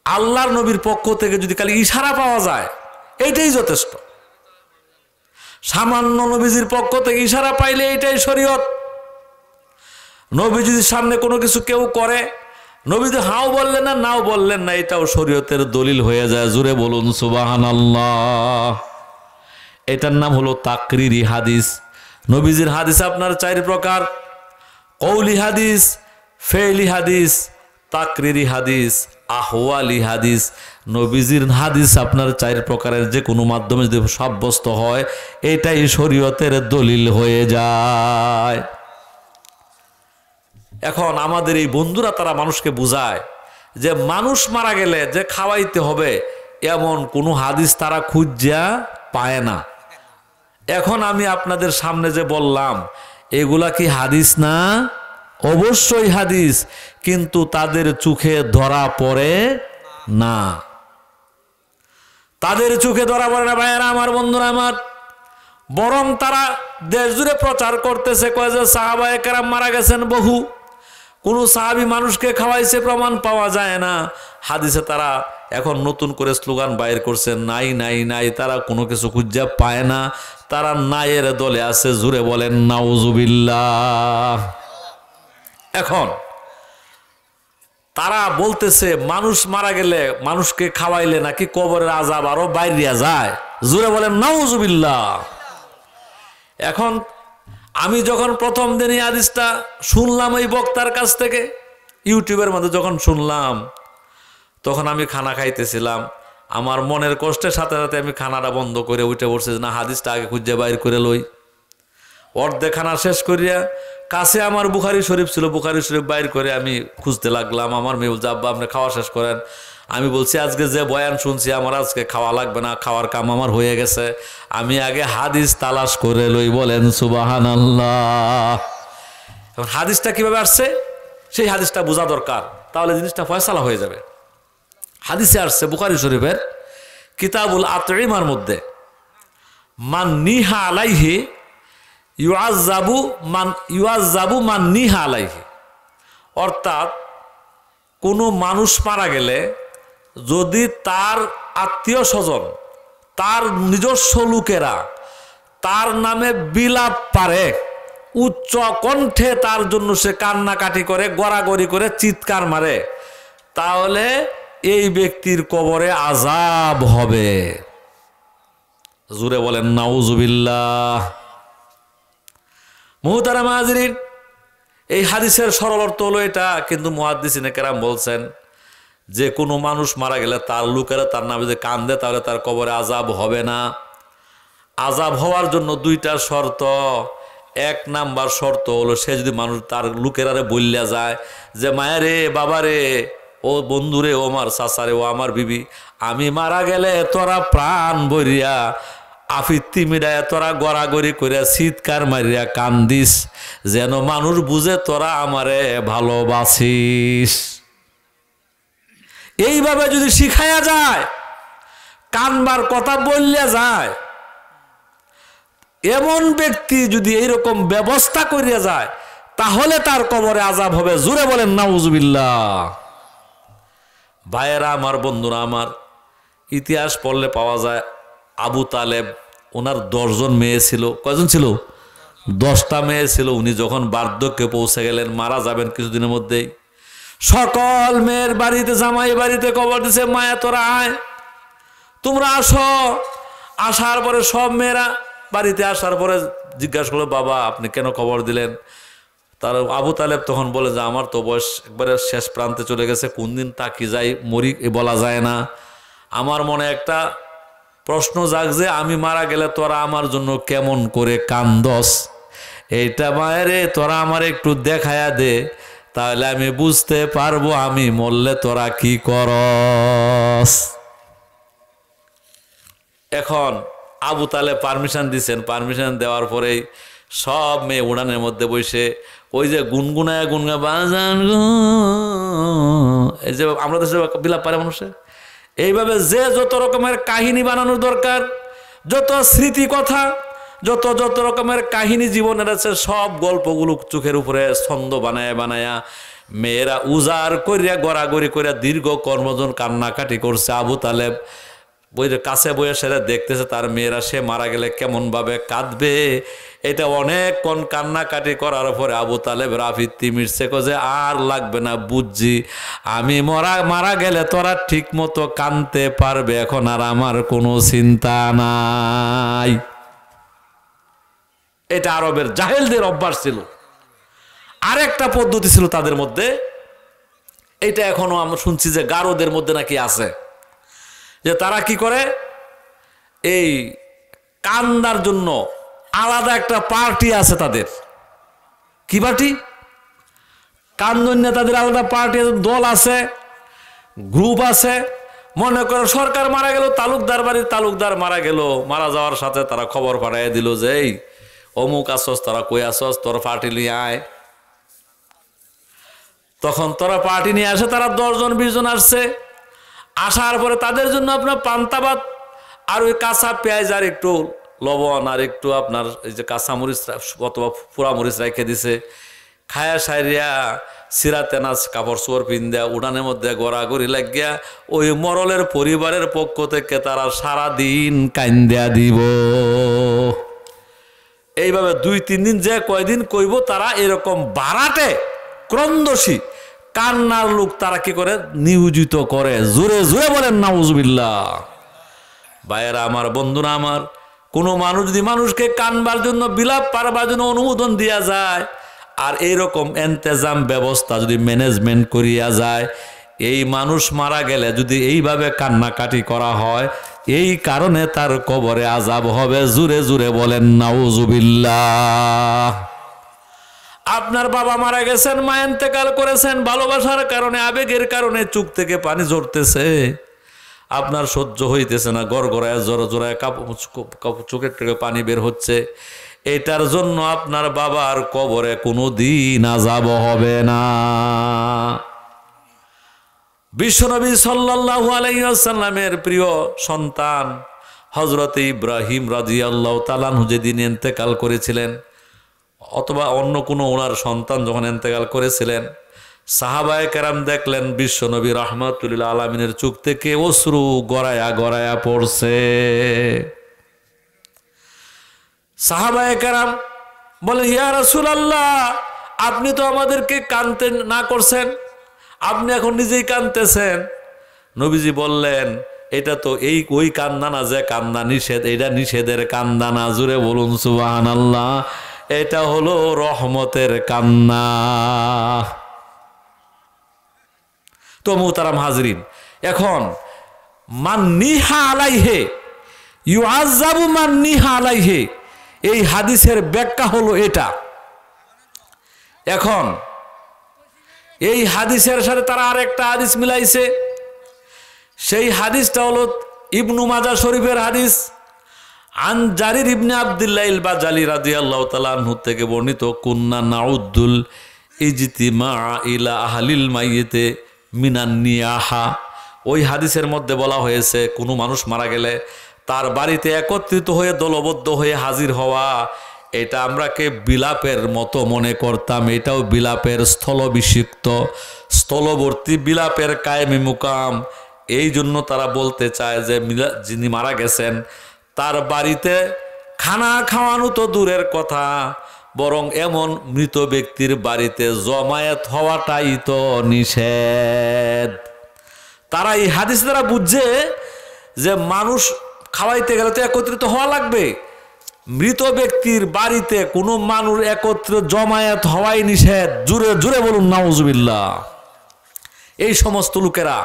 আল্লাহর নবীর পক্ষ থেকে যদি খালি ইশারা পাওয়া যায়, এইটাই যথেষ্ট। সামান্য নবীজির পক্ষ থেকে ইশারা পাইলে এইটাই শরীয়ত। নবী যদি সামনে কোনো কিছু কেউ করে, নবীজি হাও বললেন না নাও বললেন না, এটাও শরীয়তের দলিল হয়ে যায়। জুড়ে বলুন সুবহানাল্লাহ। এটার নাম হলো তাকরিরি হাদিস। নবীজির হাদিস আপনার 4 প্রকার: কৌলি হাদিস, ফেইলি হাদিস, তাকরিরি হাদিস, আহওয়ালি হাদিস। নবীজির হাদিস আপনার 4 প্রকারের যে কোনো মাধ্যমে যদি সাব্যস্ত হয়, এটাই শরীয়তের দলিল হয়ে যায়। এখন আমাদের এই বন্ধুরা তারা মানুষকে বুঝায় যে মানুষ মারা গেলে যে খাওয়াইতে হবে, এমন কোনো হাদিস তারা খুঁজা পায় না। এখন আমি আপনাদের সামনে যে বললাম, এগুলা কি হাদিস না? অবশ্যই হাদিস, কিন্তু তাদের চোখে ধরা পড়ে না। তাদের চোখে ধরা পড়ে না ভাইয়েরা আমার, বন্ধুরা আমার। বরং তারা দেশ জুড়ে প্রচার করতেছে, কয় যে সাহাবায়ে কেরাম মারা গেছেন বহু, কোন সাহাবী মানুষকে খাওয়াইছে প্রমাণ পাওয়া যায় না। হাদিসে তারা এখন নতুন করে স্লোগান বাইর করছে, নাই নাই নাই। তারা কোনো কিছু খুঁজে পায় না, তারা নাইয়ের দলে আছে। জুড়ে বলেন নাউজুবিল্লাহ। এখন তারা বলতেছে মানুষ মারা গেলে মানুষকে খাওয়াইলে নাকি কবরের আযাব আরো বাইরিয়া যায়। জুড়ে বলেন নাউজুবিল্লাহ। এখন আমি যখন প্রথম দিন এই হাদিসটা শুনলাম ওই বক্তার কাছ থেকে, ইউটিউবের মধ্যে যখন শুনলাম, তখন আমি খানা খাইতেছিলাম। আমার মনের কষ্টের সাথে সাথে আমি খানাটা বন্ধ করে উঠে পড়ছি, না হাদিসটা আগে খুঁজে বাইর করে লই। অর্ধেক খানা শেষ করিয়া কাছে আমার বুখারী শরীফ ছিল, বুখারী শরীফ বাইর করে আমি খুঁজতে লাগলাম। আমার মেয়ে বলছে, আব্বা আপনি খাওয়া শেষ করেন। আমি বলছি, আজকে যে বয়ান শুনছি আমার আজকে খাওয়া লাগবে না, খাওয়ার কাম আমার হয়ে গেছে। আমি আগে হাদিস তালাশ করে লই। বলেন সুবহানাল্লাহ। এখন হাদিসটা কিভাবে আসছে সেই হাদিসটা বোঝা দরকার, তাহলে জিনিসটা ফয়সালা হয়ে যাবে। হাদিসে আসছে বুখারী শরীফের কিতাবুল আতঈমার মধ্যে, মান নিহা আলাইহি ইউআযাবু মান নিহা আলাইহি। অর্থাৎ কোনো মানুষ মারা গেলে যদি তার আত্মীয় স্বজন, তার নিজস্ব লোকেরা তার নামে বিলাপ পারে, উচ্চ কণ্ঠে তার জন্য সে কান্নাকাটি করে, গড়াগড়ি করে, চিৎকার মারে, তাহলে এই ব্যক্তির কবরে আযাব হবে। জুড়ে বলেন নাউজুবিল্লাহ। মুহতারাম হাজিরিন, এই হাদিসের সরল অর্থ হলো এটা, কিন্তু মুহাদ্দিসিনে কেরাম বলছেন যে কোনো মানুষ মারা গেলে তার লোকেরা তার নামে যে কান্দে, তাহলে তার কবরে আযাব হবে না। আযাব হওয়ার জন্য 2টা শর্ত। 1 নাম্বার শর্ত হলো সে যদি মানুষ তার লোকেরারে বললে যায় যে মায়েরে, বাবারে, ও বন্ধুরে, ও আমার চাচারে, ও আমার বিবি, আমি মারা গেলে তোরা প্রাণ বইরিয়া আফিত্তি মিডায় তোরা গড়াগড়ি করে চিৎকার মারিয়া কান্দিস, যেন মানুষ বুঝে তোরা আমারে ভালোবাসিস। এইভাবে যদি শিখায়া যায়, কানবার কথা বললে যায়, এমন ব্যক্তি যদি এইরকম ব্যবস্থা করিয়া যায়, তাহলে তার কবরে আযাব হবে। জোরে বলেন নাউজুবিল্লাহ। ভাইয়েরা আমার, বন্ধুরা আমার, ইতিহাস পড়লে পাওয়া যায় আবু তালেব, ওনার 10 জন মেয়ে ছিল। কয়জন ছিল? 10টা মেয়ে ছিল। উনি যখন বার্ধক্যে পৌঁছে গেলেন, মারা যাবেন কিছুদিনের মধ্যেই, সকল মেয়ের বাড়িতে, জামাই বাড়িতে খবর দিছে, মায়া তোরা আয়, তোমরা আসো। আসার পরে সব মেয়েরা বাড়িতে আসার পরে জিজ্ঞাসা করলো, বাবা আপনি কেন খবর দিলেন? তার আবু তালেব তখন বলে যে আমার তো বয়স একবারে শেষ প্রান্তে চলে গেছে, কোন দিন তাকি যাই মরি বলা যায় না। আমার মনে একটা প্রশ্ন জাগছে, আমি মারা গেলে তোরা আমার জন্য কেমন করে কান্দস, এইটা মায়েরে তোরা আমার একটু দেখায়া দে, তাহলে আমি বুঝতে পারবো আমি মরলে তোরা কি করস। এখন আবু তালেব পারমিশন দিচ্ছেন। পারমিশন দেওয়ার পরেই সব মেয়ে উড়ানের মধ্যে বসে ওই যে গুনগুনায় গুনগা বাজান, এই যে আমরা দেশে বিলাপ পারে মানুষে, এইভাবে যে যত রকমের কাহিনী বানানোর দরকার, যত স্মৃতি কথা, যত যত রকমের কাহিনী জীবনের আছে, সব গল্পগুলো চোখের উপরে ছন্দ বানায়া বানায়া মেয়েরা উজাড় করিয়া গড়াগড়ি করিয়া দীর্ঘ কর্মজন কান্নাকাটি করছে। আবু তালেব বইয়ের কাছে বইয়ে সেটা দেখতেছে তার মেয়েরা সে মারা গেলে কেমন ভাবে কাঁদবে। এটা অনেকক্ষণ কান্নাকাটি করার পরে আবু তালেব রাফিত্তি মিটছে, যে আর লাগবে না, বুঝছি আমি মারা গেলে তোরা ঠিক মতো কাঁদতে পারবে, এখন আর আমার কোনো চিন্তা নাই। এটা আরবের জাহেলদের অভ্যাস ছিল। আরেকটা পদ্ধতি ছিল তাদের মধ্যে, এটা এখনো আমরা শুনছি যে গারোদের মধ্যে নাকি আছে, যে তারা কি করে, এই কান্দার জন্য আলাদা একটা পার্টি আছে তাদের। কি পার্টি? কান্দন্য তাদের আলাদা পার্টি আছে, দল আছে, গ্রুপ আছে। মনে করো সরকার মারা গেল, তালুকদার বাড়ির তালুকদার মারা গেল, মারা যাওয়ার সাথে তারা খবর পাঠিয়ে দিল যে এই অমুক আসস, তোরা কই আসস, তোর পার্টি নিয়ে আয়। তখন তোরা পার্টি নিয়ে আসে, তারা 10 জন 20 জন আসছে। আসার পরে তাদের জন্য আপনার পান্তা ভাত আর ওই কাঁচা পেঁয়াজ আর একটু লবণ আর একটু আপনার এই যে কাঁচা মরিচ অথবা পুরা মরিচ রেখে দিছে। খায়া সাইরিয়া সিরাতে নাচ কাপড় চোপড় পিন্দা উড়ানের মধ্যে গড়াগড়ি লাগিয়া ওই মরলের পরিবারের পক্ষ থেকে তারা সারাদিন কান্দা দিব। এইভাবে 2-3 দিন যে কয়দিন কইব, তারা এরকম বারাটে ক্রন্দসী কান্নার লোক তারা কি করে নিয়োজিত করে। জোরে জোরে বলেন নাউজুবিল্লাহ। ভাইয়েরা আমার, বন্ধুরা আমার, কোনো মানুষ যদি মানুষকে কানবার জন্য, বিলাপ পারবার জন্য অনুমোদন দিয়া যায়, আর এইরকম এন্তেজাম ব্যবস্থা যদি ম্যানেজমেন্ট করিয়া যায়, এই মানুষ মারা গেলে যদি এইভাবে কান্নাকাটি করা হয়, এই কারণে তার কবরে আযাব হবে। জোরে জোরে বলেন নাউজুবিল্লাহ। আপনার বাবা মারা গেছেন, মা ইন্তেকাল করেছেন, ভালোবাসার কারণে, আবেগের কারণে চোখ থেকে পানি ঝরতেছে, আপনার সহ্য হইতেছে না, গড়গড়ায় জোড়ায় চোখের থেকে পানি বের হচ্ছে। এটার জন্য আপনার বাবার কবরে কোনো দিন আযাব হবে না। বিশ্বনবী সাল্লাল্লাহু আলাইহি ওয়াসাল্লামের প্রিয় সন্তান হযরত ইব্রাহিম রাদিয়াল্লাহু তাআলা আনহু যেদিন ইন্তেকাল করেছিলেন, অথবা অন্য কোনো ওনার সন্তান যখন ইন্তেকাল করেছিলেন, সাহাবায়ে কেরাম দেখলেন বিশ্বনবী রাহমাতুল লিল আলামিনের চোখ থেকে অশ্রু গড়ায়া গড়ায়া পড়ছে। সাহাবায়ে কেরাম বলে, ইয়া রাসূলুল্লাহ, আপনি তো আমাদেরকে কাঁদতে না করছেন, আপনি এখন নিজেই কাঁদতেছেন। নবীজি বললেন, এটা তো ওই কান্না না যে কান্না নিষেধ, এটা নিষেধের কান্না না। জুড়ে বলুন সুবহানাল্লাহ। এটা হলো রহমতের কান্না। তো মুহতারাম হাজরিন, এখন মান নিহা আলাইহে ইউআযাবু মান নিহা আলাইহে, এই হাদিসের ব্যাখ্যা হলো এটা। এখন এই হাদিসের সাথে তারা আরেকটা হাদিস মিলাইছে। সেই হাদিসটা হলো ইবনু মাজাহ শরীফের হাদিস। আন জারির ইবনে আব্দুল্লাহ আল বাজালি রাদিয়াল্লাহু তাআলা আনহু থেকে বর্ণিত, কুন্না নাউদ্দুল ইজতিমা ইলা আহলিল মাইয়িতে মিনান নিয়াহা ওই হাদিসের মধ্যে বলা হয়েছে কোনো মানুষ মারা গেলে তার বাড়িতে একত্রিত হয়ে দলবদ্ধ হয়ে হাজির হওয়া, এটা আমরাকে বিলাপের মতো মনে করতাম। এটাও বিলাপের স্থলভিষিক্ত, স্থলবর্তী বিলাপের কায়েমি মুকাম। এই জন্য তারা বলতে চায় যে যিনি মারা গেছেন তার বাড়িতে খানা খাওয়ানো তো দূরের কথা, বরং এমন মৃত ব্যক্তির বাড়িতে জমায়েত হওয়াটাই তো নিষেধ। তারা এই হাদিস দ্বারা বুঝছে যে মানুষ খাওয়াইতে গেলে তো একত্রিত হওয়া লাগবে, মৃত ব্যক্তির বাড়িতে কোনো মানুষ একত্র জমায়েত হওয়াই নিষেধ। জুড়ে জুড়ে বলুন নাউজুবিল্লাহ। এই সমস্ত লোকেরা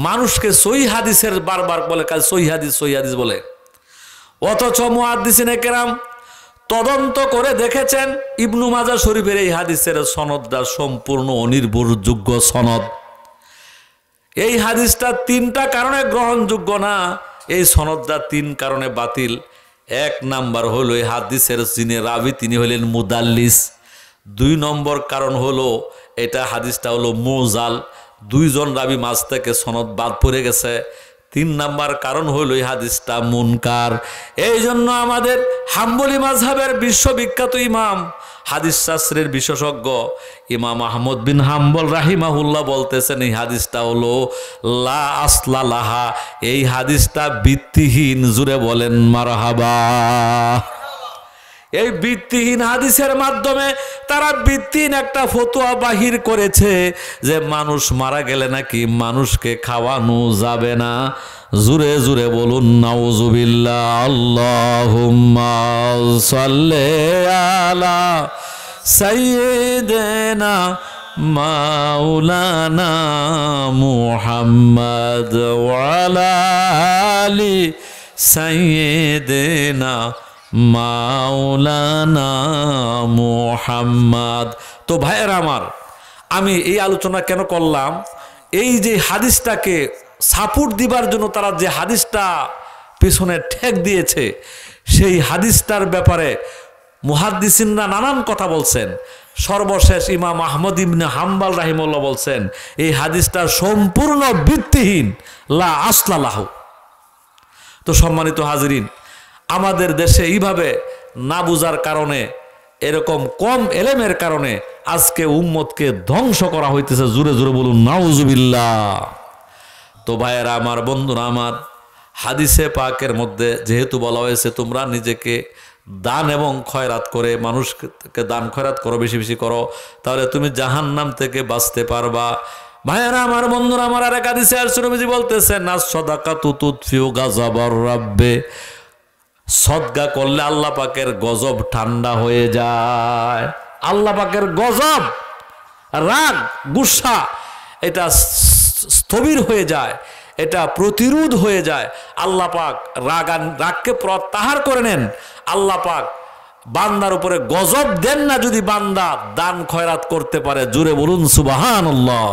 মানুষকে সহিহ হাদিসের বারবার বলে, কাল সহিহ হাদিস বলে, অথচ মুহাদ্দিসিনে কেরাম তদন্ত করে দেখেছেন ইবনু মাজাহ শরীফের এই হাদিসের সনদটা সম্পূর্ণ অনির্ভরযোগ্য সনদ। এই হাদিসটা 3টা কারণে গ্রহণযোগ্য না, এই সনদটা 3 কারণে বাতিল। 1 নাম্বার হলো এই হাদিসের যিনি রাবি তিনি হলেন মুদাল্লিস। 2 নম্বর কারণ হলো এটা হাদিসটা হলো মুজাল, 2 জন রাবি মাঝ থেকে সনদ বাদ পড়ে গেছে। 3 নাম্বার কারণ হলো এই হাদিসটা মুনকার। এই জন্য আমাদের হাম্বলি মাযহাবের বিশ্ববিখ্যাত ইমাম, হাদিস শাস্ত্রের বিশেষজ্ঞ ইমাম আহমদ বিন হাম্বল রাহিমাহুল্লাহ বলতেছেন এই হাদিসটা হলো লা আসলা লাহা, এই হাদিসটা ভিত্তিহীন। জুড়ে বলেন মারহাবা। এই ভিত্তিহীন হাদিসের মাধ্যমে তারা ভিত্তিহীন একটা ফতোয়া বাহির করেছে যে মানুষ মারা গেলে নাকি মানুষকে খাওয়ানো যাবে না। জুরে জুরে বলুন নাউজুবিল্লাহ। আল্লাহুম্মা সাল্লি আলা সাইয়্যিদিনা মাওলানা মুহাম্মদ ওয়া আলা আলি সাইয়্যিদিনা মাওলানা মুহাম্মদ। তো ভাইয়েরা আমার, আমি এই আলোচনা কেন করলাম, এই যে হাদিসটাকে সাপোর্ট দিবার জন্য তারা যে হাদিসটা পেছনে ঠেক দিয়েছে, সেই হাদিসটার ব্যাপারে মুহাদ্দিসিনরা নানান কথা বলছেন। সর্বশেষ ইমাম আহমদ ইবনে হাম্বল রাহিমাহুল্লাহ বলছেন এই হাদিসটা সম্পূর্ণ ভিত্তিহীন, লা আসলা লাহু। তো সম্মানিত হাজিরিন, আমাদের দেশে এইভাবে না বুঝার কারণে, এরকম কম এলেমের কারণে আজকে উম্মতকে ধ্বংস করা হইতেছে। জুড়ে জুড়ে বলুন নাউজুবিল্লাহ। তো ভাইয়েরা আমার, বন্ধুরা আমার, হাদিসে পাকের মধ্যে যেহেতু বলা হয়েছে তোমরা নিজেকে দান এবং খয়রাত করে, মানুষকে দান খয়রাত করো, বেশি বেশি করো, তাহলে তুমি জাহান্নাম থেকে বাঁচতে পারবা। ভাইয়েরা আমার, বন্ধুরা আমার, আর এক হাদিসে নবীজি বলতেছেন না সাদাকাতু তুতফিউ গাযাবার রাব্বে, সদকা করলে আল্লাহ পাকের গজব ঠান্ডা হয়ে যায়। আল্লাহ পাকের গজব, রাগ, গুসা, এটা স্থবির হয়ে যায়, এটা প্রতিরোধ হয়ে যায়। আল্লাহ পাক রাগকে প্রত্যাহার করে নেন। আল্লাহ পাক বান্দার উপরে গজব দেন না যদি বান্দা দান খয়রাত করতে পারে। জুড়ে বলুন সুবহানাল্লাহ।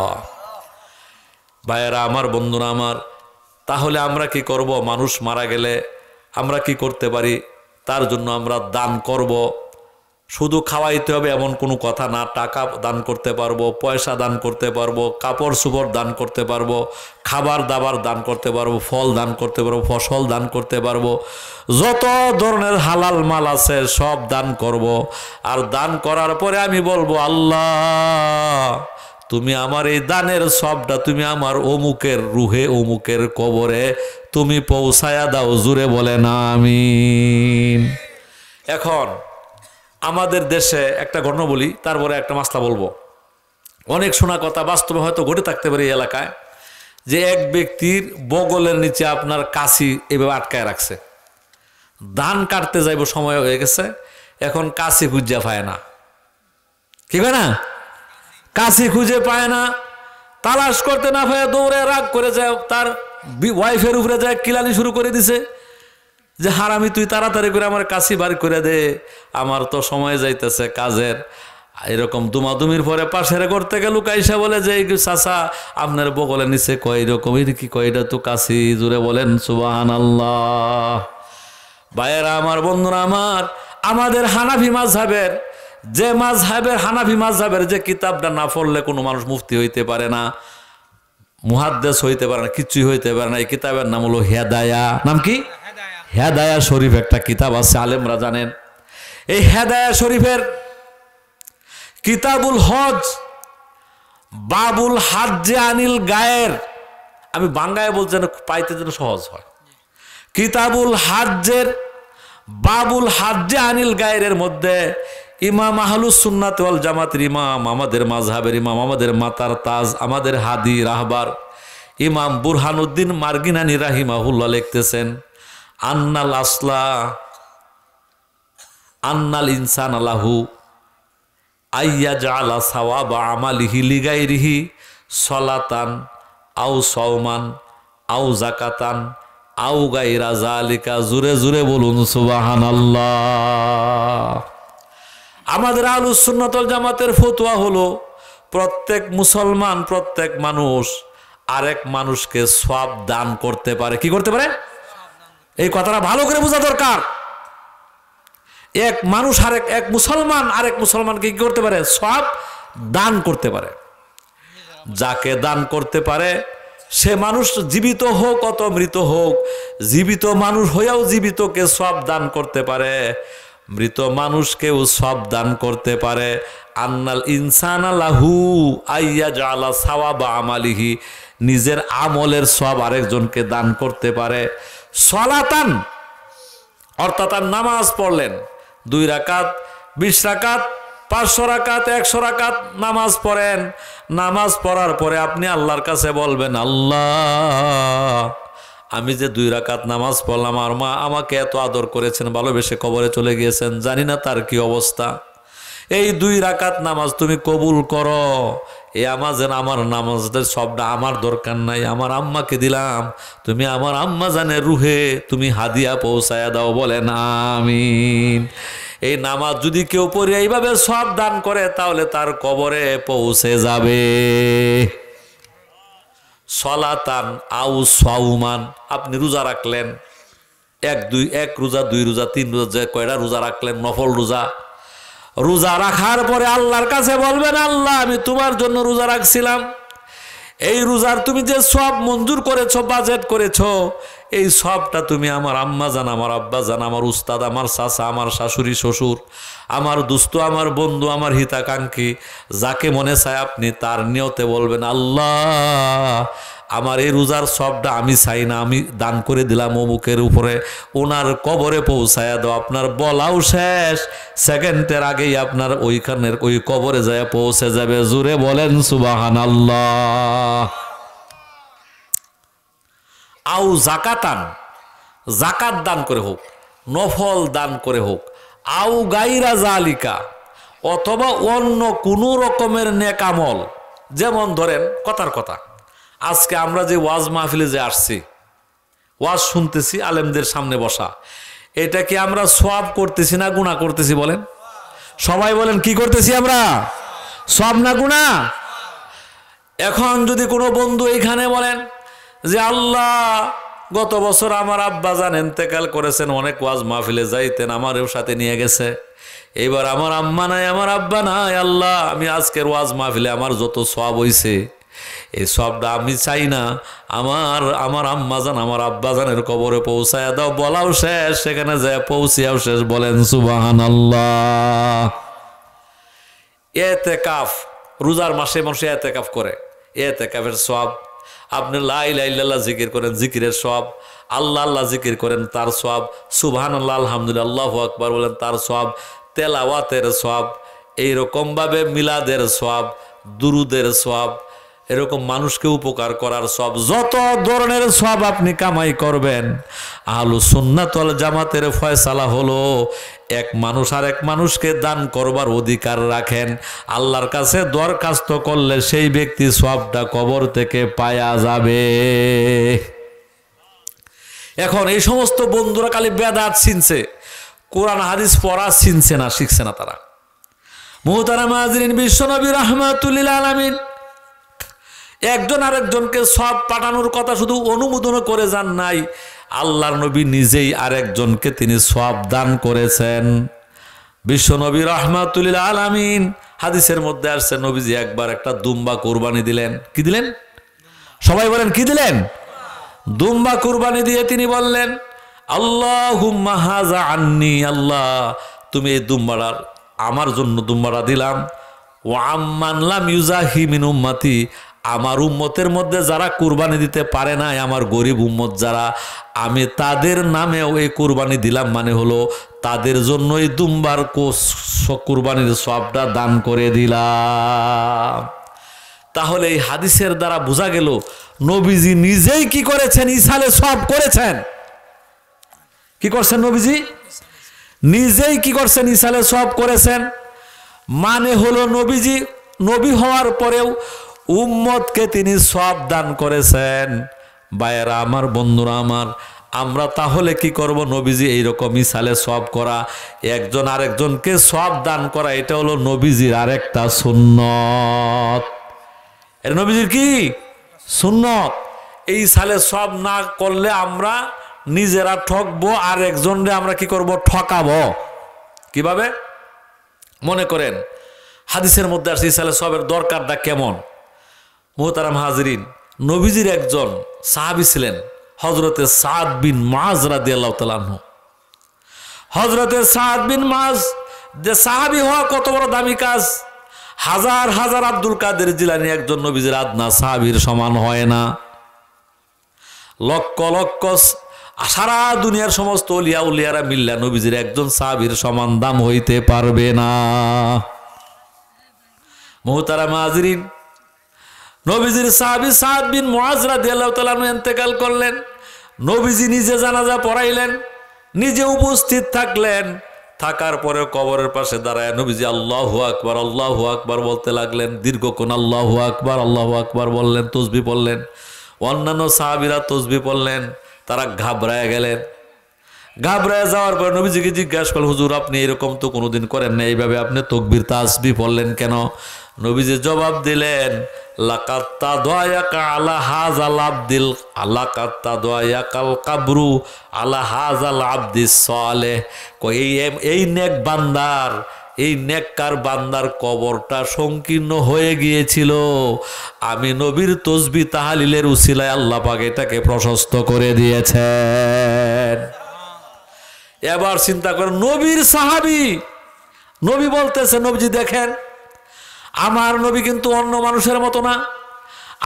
ভাইয়েরা আমার, বন্ধুরা আমার, তাহলে আমরা কি করব? মানুষ মারা গেলে আমরা কি করতে পারি? তার জন্য আমরা দান করব। শুধু খাওয়াইতে হবে এমন কোনো কথা না। টাকা দান করতে পারবো, পয়সা দান করতে পারবো, কাপড় চোপড় দান করতে পারবো, খাবার দাবার দান করতে পারবো, ফল দান করতে পারবো, ফসল দান করতে পারবো, যত ধরনের হালাল মাল আছে সব দান করব। আর দান করার পরে আমি বলবো, আল্লাহ তুমি আমার এই দানের সবটা তুমি আমার অমুকের রুহে, অমুকের কবরে তুমি পৌঁছায়া দাও। জুড়ে বলেন আমিন। এখন আমাদের দেশে একটা ঘটনা বলি, তারপরে একটা মাসলা বলবো। অনেক শোনা কথা, বাস্তবে হয়তো ঘটে থাকতে পারে এই এলাকায়, যে এক ব্যক্তির বগলের নিচে আপনার কাশি এভাবে আটকায় রাখছে। ধান কাটতে যাইব, সময় হয়ে গেছে, এখন কাশি খুঁজে পায় না। কি হয় না? কাশি খুঁজে পায় না, তালাশ করতে না পায় দৌড়ে রাগ করে যায়, তার ওয়াইফের উপরে যায় কিলানি শুরু করে দিছে যে হারামি তুই তাড়াতাড়ি করে আমার কাশি বার করে দে, আমার তো সময় যাইতেছে কাজের। এরকম দুমাদুমির পরে পাশের করতে গেল, কাইসা বলে যে চাচা আপনার বগলে নিচে কয় রকম, কি কয় এটা তো কাশি। জুড়ে বলেন সুবহানাল্লাহ। ভাইয়েরা আমার, বন্ধুরা আমার, আমাদের হানাফি মাযহাবের হানাফি মাযহাবের যে কিতাবটা না পড়লে কোনো মানুষ মুফতি হইতে পারে না। মুহাদ্দিস হইতে পারে না, কিছুই হইতে পারে না। এই কিতাবের নাম হলো হেদায়া। নাম কি? হেদায়া শরীফ একটা কিতাব আছে, আলেমরা জানেন। এই হেদায়া শরীফের কিতাবুল হজ বাবুল হাজ্জে আনিল গায়ের, আমি বাংলায় বলছি যেন পাইতে যেন সহজ হয়। কিতাবুল হাজ্জের বাবুল হাজ্জে আনিল গায়ের মধ্যে ইমাম আহলুস সুন্নাত ওয়াল জামাতের ইমাম, আমাদের মাযহাবের ইমাম, আমাদের মাতার তাজ, আমাদের হাদি রাহবার ইমাম বুরহানুদ্দিন মার্গিনানি রাহিমাহুল্লাহ লিখতেছেন, আন্নাল আসলা আন্নাল ইনসান আলাহু আইয়া জাআলা সাওয়াবা আমালিহি লিগাইরিহি সলাতান আও সাওমান আও যাকাতান আও গায়রা যালিকা। জুরে জুরে বলুন সুবহানাল্লাহ। আমাদের আহলুস সুন্নাত ওয়াল জামাতের ফতোয়া হলো প্রত্যেক মুসলমান, প্রত্যেক মানুষ আরেক মানুষকে সওয়াব দান করতে পারে। কি করতে পারে? এই কথাটা ভালো করে বোঝা দরকার। এক মানুষ এক মুসলমান আরেক মুসলমানকে কি করতে পারে? সওয়াব দান করতে পারে। যাকে দান করতে পারে সে মানুষ জীবিত হোক অত মৃত হোক, জীবিত মানুষ হইয়াও জীবিতকে সওয়াব দান করতে পারে, মৃত মানুষকেও সওয়াব দান করতে পারে। আন্নাল ইনসানা লাহু আইয়া জাআলা সাওয়াবা আমালিহি, নিজের আমলের সওয়াব আরেকজনকে দান করতে পারে। সলাতান অর্থাৎ নামাজ পড়লেন 2 রাকাত, 20 রাকাত, 500 রাকাত, 100 রাকাত নামাজ পড়েন। নামাজ পড়ার পরে আপনি আল্লাহর কাছে বলবেন, আল্লাহ আমি যে 2 রাকাত নামাজ পড়লাম, আর মা আমাকে এত আদর করেছেন, ভালোবেসে কবরে চলে গিয়েছেন, জানি না তার কি অবস্থা। এই 2 রাকাত নামাজ তুমি কবুল করো। এই আমার নামাজের সবটা আমার দরকার নাই, আমার আম্মাকে দিলাম, তুমি আমার আম্মা জানের রুহে তুমি হাদিয়া পৌঁছায়া দাও। বলেন আমিন। এই নামাজ যদি কেউ পড়ে এইভাবে সওয়াব দান করে তাহলে তার কবরে পৌঁছে যাবে। সলাতান আউ সাওমান, আপনি রোজা রাখলেন, 1 রোজা, 2 রোজা, 3 রোজা, যে কয়টা রোজা রাখলেন নফল রোজা, রোজা রাখার পরে আল্লাহর কাছে বলবেন, আল্লাহ আমি তোমার জন্য রোজা রাখছিলাম, এই রোজার তুমি যে সওয়াব মঞ্জুর করেছো, বাজেট করেছো, এই সওয়াবটা তুমি আমার আম্মা জান, আমার আব্বা জান, আমার উস্তাদ, আমার চাচা, আমার শাশুড়ি শ্বশুর, আমার দোস্ত, আমার বন্ধু, আমার হিতাকাঙ্ক্ষী, যাকে মনে চায় আপনি তার নিয়তে বলবেন, আল্লাহ আমার এই রোজার সওয়াবটা আমি চাই না, আমি দান করে দিলাম অমুকের উপরে, ওনার কবরে পৌঁছায়া দাও। আপনার বলাও শেষ, সেকেন্ডের আগেই আপনার ওইখানের ওই কবরে যায় পৌঁছে যাবে। জুরে বলেন সুবহানাল্লাহ। আও যাকাতান, যাকাত দান করে হোক, নফল দান করে হোক, আও গায়রা যালিকা, অথবা অন্য কোনো রকমের নেক আমল। যেমন ধরেন কথার কথা, আজকে আমরা যে ওয়াজ মাহফিলে যে আসছি, ওয়াজ শুনতেছি, আলেমদের সামনে বসা, এটা কি আমরা সওয়াব করতেছি না গুনাহ করতেছি? বলেন সবাই, বলেন কি করতেছি আমরা? সওয়াব না গুনাহ? এখন যদি কোনো বন্ধু এইখানে বলেন যে আল্লাহ গত বছর আমার আব্বা জান ইন্তেকাল করেছেন, অনেক ওয়াজ মাহফিলে যাইতেন, আমারও সাথে নিয়ে গেছে, এবার আমার আম্মা নাই, আমার আব্বা নাই, আল্লাহ আমি আজকের ওয়াজ মাহফিলে আমার যত সওয়াব হইছে এই সওয়াবটা আমি চাই না, আমার আম্মা জান, আমার আব্বা জানের কবরে পৌঁছায়া দাও। বলাও শেষ, সেখানে যায় পৌঁছিয়াও শেষ। বলেন সুবহানাল্লাহ। ইতিকাফ, রোজার মাসে মানুষ ইতিকাফ করে, ইতিকাফের সওয়াব। আপনি লা ইলাহা ইল্লাল্লাহ জিকির করেন, জিকিরের সওয়াব। আল্লাহ আল্লাহ জিকির করেন, তার সওয়াব। সুবহানাল্লাহ, আলহামদুলিল্লাহ, আল্লাহু আকবার বলেন, তার সওয়াব। তেলাওয়াতের সওয়াব, এইরকমভাবে মিলাদের সওয়াব, দুরুদের সওয়াব, এরকম মানুষকে উপকার করার সওয়াব, যত ধরনের সওয়াব আপনি কামাই করবেন। আহলুস সুন্নাত ওয়াল জামাতের ফয়সালা হলো এক মানুষ আর এক মানুষকে দান করবার অধিকার রাখেন। আল্লাহর কাছে দরখাস্ত করলে সেই ব্যক্তি সওয়াবটা কবর থেকে পায়া যাবে। এখন এই সমস্ত বন্ধুরা খালি বেদাত চিনছে, কোরআন হাদিস পড়া চিনছে না, শিখছে না তারা। মুহতারাম হাজরিন, বিশ্বনবী রাহমাতুল লিল আলামিন একজন আরেকজনকে সওয়াব পাঠানোর কথা শুধু অনুমোদন করে যান নাই, আল্লাহর নবী নিজেই আরেকজনকে তিনি সওয়াব দান করেছেন। বিশ্বনবী রাহমাতুল লিল আলামিন হাদিসের মধ্যে আসছে, নবীজি একবার একটা দুম্বা কুরবানি দিলেন। কি দিলেন? সবাই বলেন কি দিলেন? দুম্বা কুরবানি দিয়ে তিনি বললেন, আল্লাহুম্মা হাযা আন্নি, আল্লাহ তুমি এই দুম্বাটার আমার জন্য দুম্বাটা দিলাম। ওয়া আম্মান লাম ইউজাহি মিন উম্মতি, আমার উম্মতের মধ্যে যারা কুরবানি দিতে পারে না, আমার গরিব উম্মত যারা, আমি তাদের নামেও এই কুরবানি দিলাম, মানে হলো তাদের জন্য এই দুম্বার কুরবানির সওয়াবটা দান করে দিলাম। তাহলে এই হাদিসের দ্বারা বোঝা গেল নবীজি নিজেই কি করেছেন? ইসালে সওয়াব করেছেন। কি করছেন নবীজি? নিজেই কি করছেন? ইসালে সওয়াব করেছেন। মানে হলো নবীজি নবী হওয়ার পরেও উম্মতকে তিনি সওয়াব দান করেছেন। ভাইয়েরা আমার, বন্ধুরা আমার, আমরা তাহলে কি করব? নবীজি এইরকম ইসালে সওয়াব করা, একজন আরেকজনকে সওয়াব দান করা, এটা হলো নবীজির আরেকটা সুন্নত। এটা নবীজির কি সুন্নত। এই সালে সওয়াব না করলে আমরা নিজেরা ঠকবো, আর একজনরে আমরা কি করব? ঠকাবো। কিভাবে? মনে করেন হাদিসের মধ্যে আসছে ইসালে সওয়াবের দরকারটা কেমন। মুহতারাম হাজরিন, নবীজির একজন সাহাবী ছিলেন হযরতে সাদ বিন মুআজ রাদিয়াল্লাহু তাআলা আনহু। হযরতে সাদ বিন মুআজ যে সাহাবী হওয়া কত বড় দামি কাজ। হাজার হাজার আব্দুল কাদের জিলানী একজন নবীজির আদনা সাহাবীর সমান হয় না। লক্ষ লক্ষ সারা দুনিয়ার সমস্ত ওলিয়া উলিয়ারা মিল্লা নবীজির একজন সাহাবীর সমান দাম হইতে পারবে না। মুহতারাম হাজরিন, নবীজির সাহাবী সাদ বিন মুআজ রাদিয়াল্লাহু তাআলা আনহু ইন্তেকাল করলেন। নবীজি নিজে জানাজা পড়াইলেন, নিজে উপস্থিত থাকলেন। থাকার পরে কবরের পাশে দাঁড়ায় নবীজি আল্লাহু আকবার বলতে লাগলেন। দীর্ঘক্ষণ আল্লাহু আকবার বললেন, তসবিহ পড়লেন। অন্যান্য সাহাবীরা তসবিহ পড়লেন। তারা ঘাবড়ায় গেলেন। ঘাবড়ায় যাওয়ার পর নবীজিকে জিজ্ঞাসা করলেন, হুজুর আপনি এরকম তো কোনোদিন করেন না, এইভাবে আপনি তাকবীর তাসবিহ পড়লেন কেন? নবীজি জবাব দিলেন, লাকাত তাদায়াকা আলা হাযাল আবদিল, লাকাত তাদায়াকাল কাবরু আলা হাযাল আবদিস সালেহ। এই নেক বান্দার, এই নেককার বান্দার কবরটা সংকীর্ণ হয়ে গিয়েছিল। আমি নবীর তসবিহ তাহলিলের উসিলায় আল্লাহ পাক এটাকে প্রশস্ত করে দিয়েছেন। এবার চিন্তা করেন, নবীর সাহাবী, নবী বলতেছে, নবীজি দেখেন আমার নবী কিন্তু অন্য মানুষের মতো না।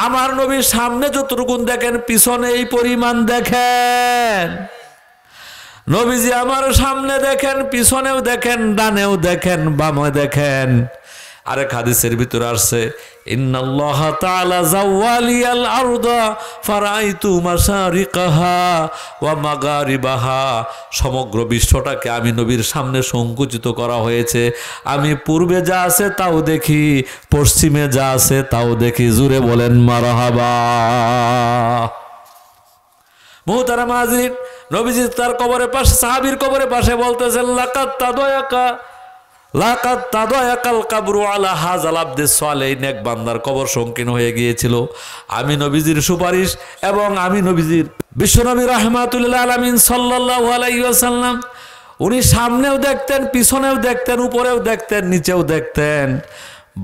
আমার নবীর সামনে যতটুকুন দেখেন, পিছনে এই পরিমাণ দেখেন। নবীজি আমার সামনে দেখেন, পিছনেও দেখেন, ডানেও দেখেন, বামে দেখেন। আরেক হাদিসের ভিতরে আসছে, ইন্নাল্লাহ তাআলা যাওয়ালিয়াল আরদা ফারাইতু মাশারিকাহা ওয়া মাগারিবাহা। সমগ্র বিশ্বটাকে আমি নবীর সামনে সংকুচিত করা হয়েছে। আমি পূর্বে যা আছে তাও দেখি, পশ্চিমে যা আছে তাও দেখি। জুড়ে বলেন মারহাবা। মুহতারাম হাজরিন, নবীজি তার কবরের পাশে, সাহাবীর কবরের পাশে বলতেছেন, লাকাত তাদায়াকাল কাবরু আলা হাযাল আবদিস সালেহ। নেক বান্দার কবর সংকীর্ণ হয়ে গিয়েছিল। আমি নবীজির সুপারিশ এবং আমি নবীজির, বিশ্বনবী রাহমাতুল লিল আলামিন সাল্লাল্লাহু আলাইহি ওয়াসাল্লাম, উনি সামনেও দেখতেন, পিছনেও দেখতেন, উপরেও দেখতেন, নিচেও দেখতেন।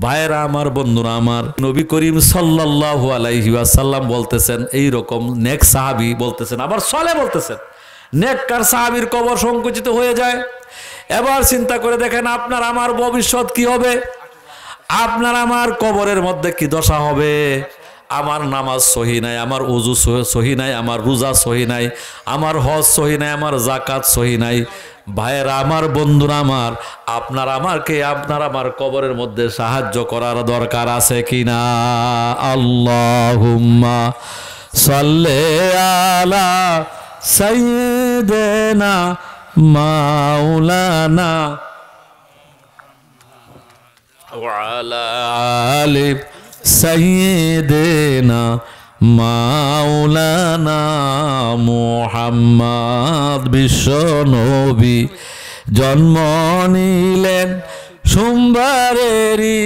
ভাইরা আমার, বন্ধুরা আমার, নবী করিম সাল্লাল্লাহু আলাইহি ওয়াসাল্লাম বলতেছেন, এই রকম নেক সাহাবী বলতেছেন, আবার সালে বলতেছেন, নেককার সাহাবীর কবর সংকুচিত হয়ে যায়। এবার চিন্তা করে দেখেন আপনার আমার ভবিষ্যৎ কি হবে? আপনার আমার কবরের মধ্যে কি দশা হবে? আমার নামাজ সহি নাই, আমার ওযু সহি নাই, আমার রোজা সহি নাই, আমার হজ সহি নাই, আমার যাকাত সহি নাই। ভাইয়েরা আমার, বন্ধুরা আমার, আপনার আমার কবরের মধ্যে সাহায্য করার দরকার আছে কিনা? আল্লাহুম্মা সাল্লি আলা সাইয়্যিদিনা মাওলানা ওয়া আলা আলি সাইয়্যিদিনা মাওলানা মুহাম্মদ। বিশ্ব নবী জন্ম নিলেন সোমবারেরই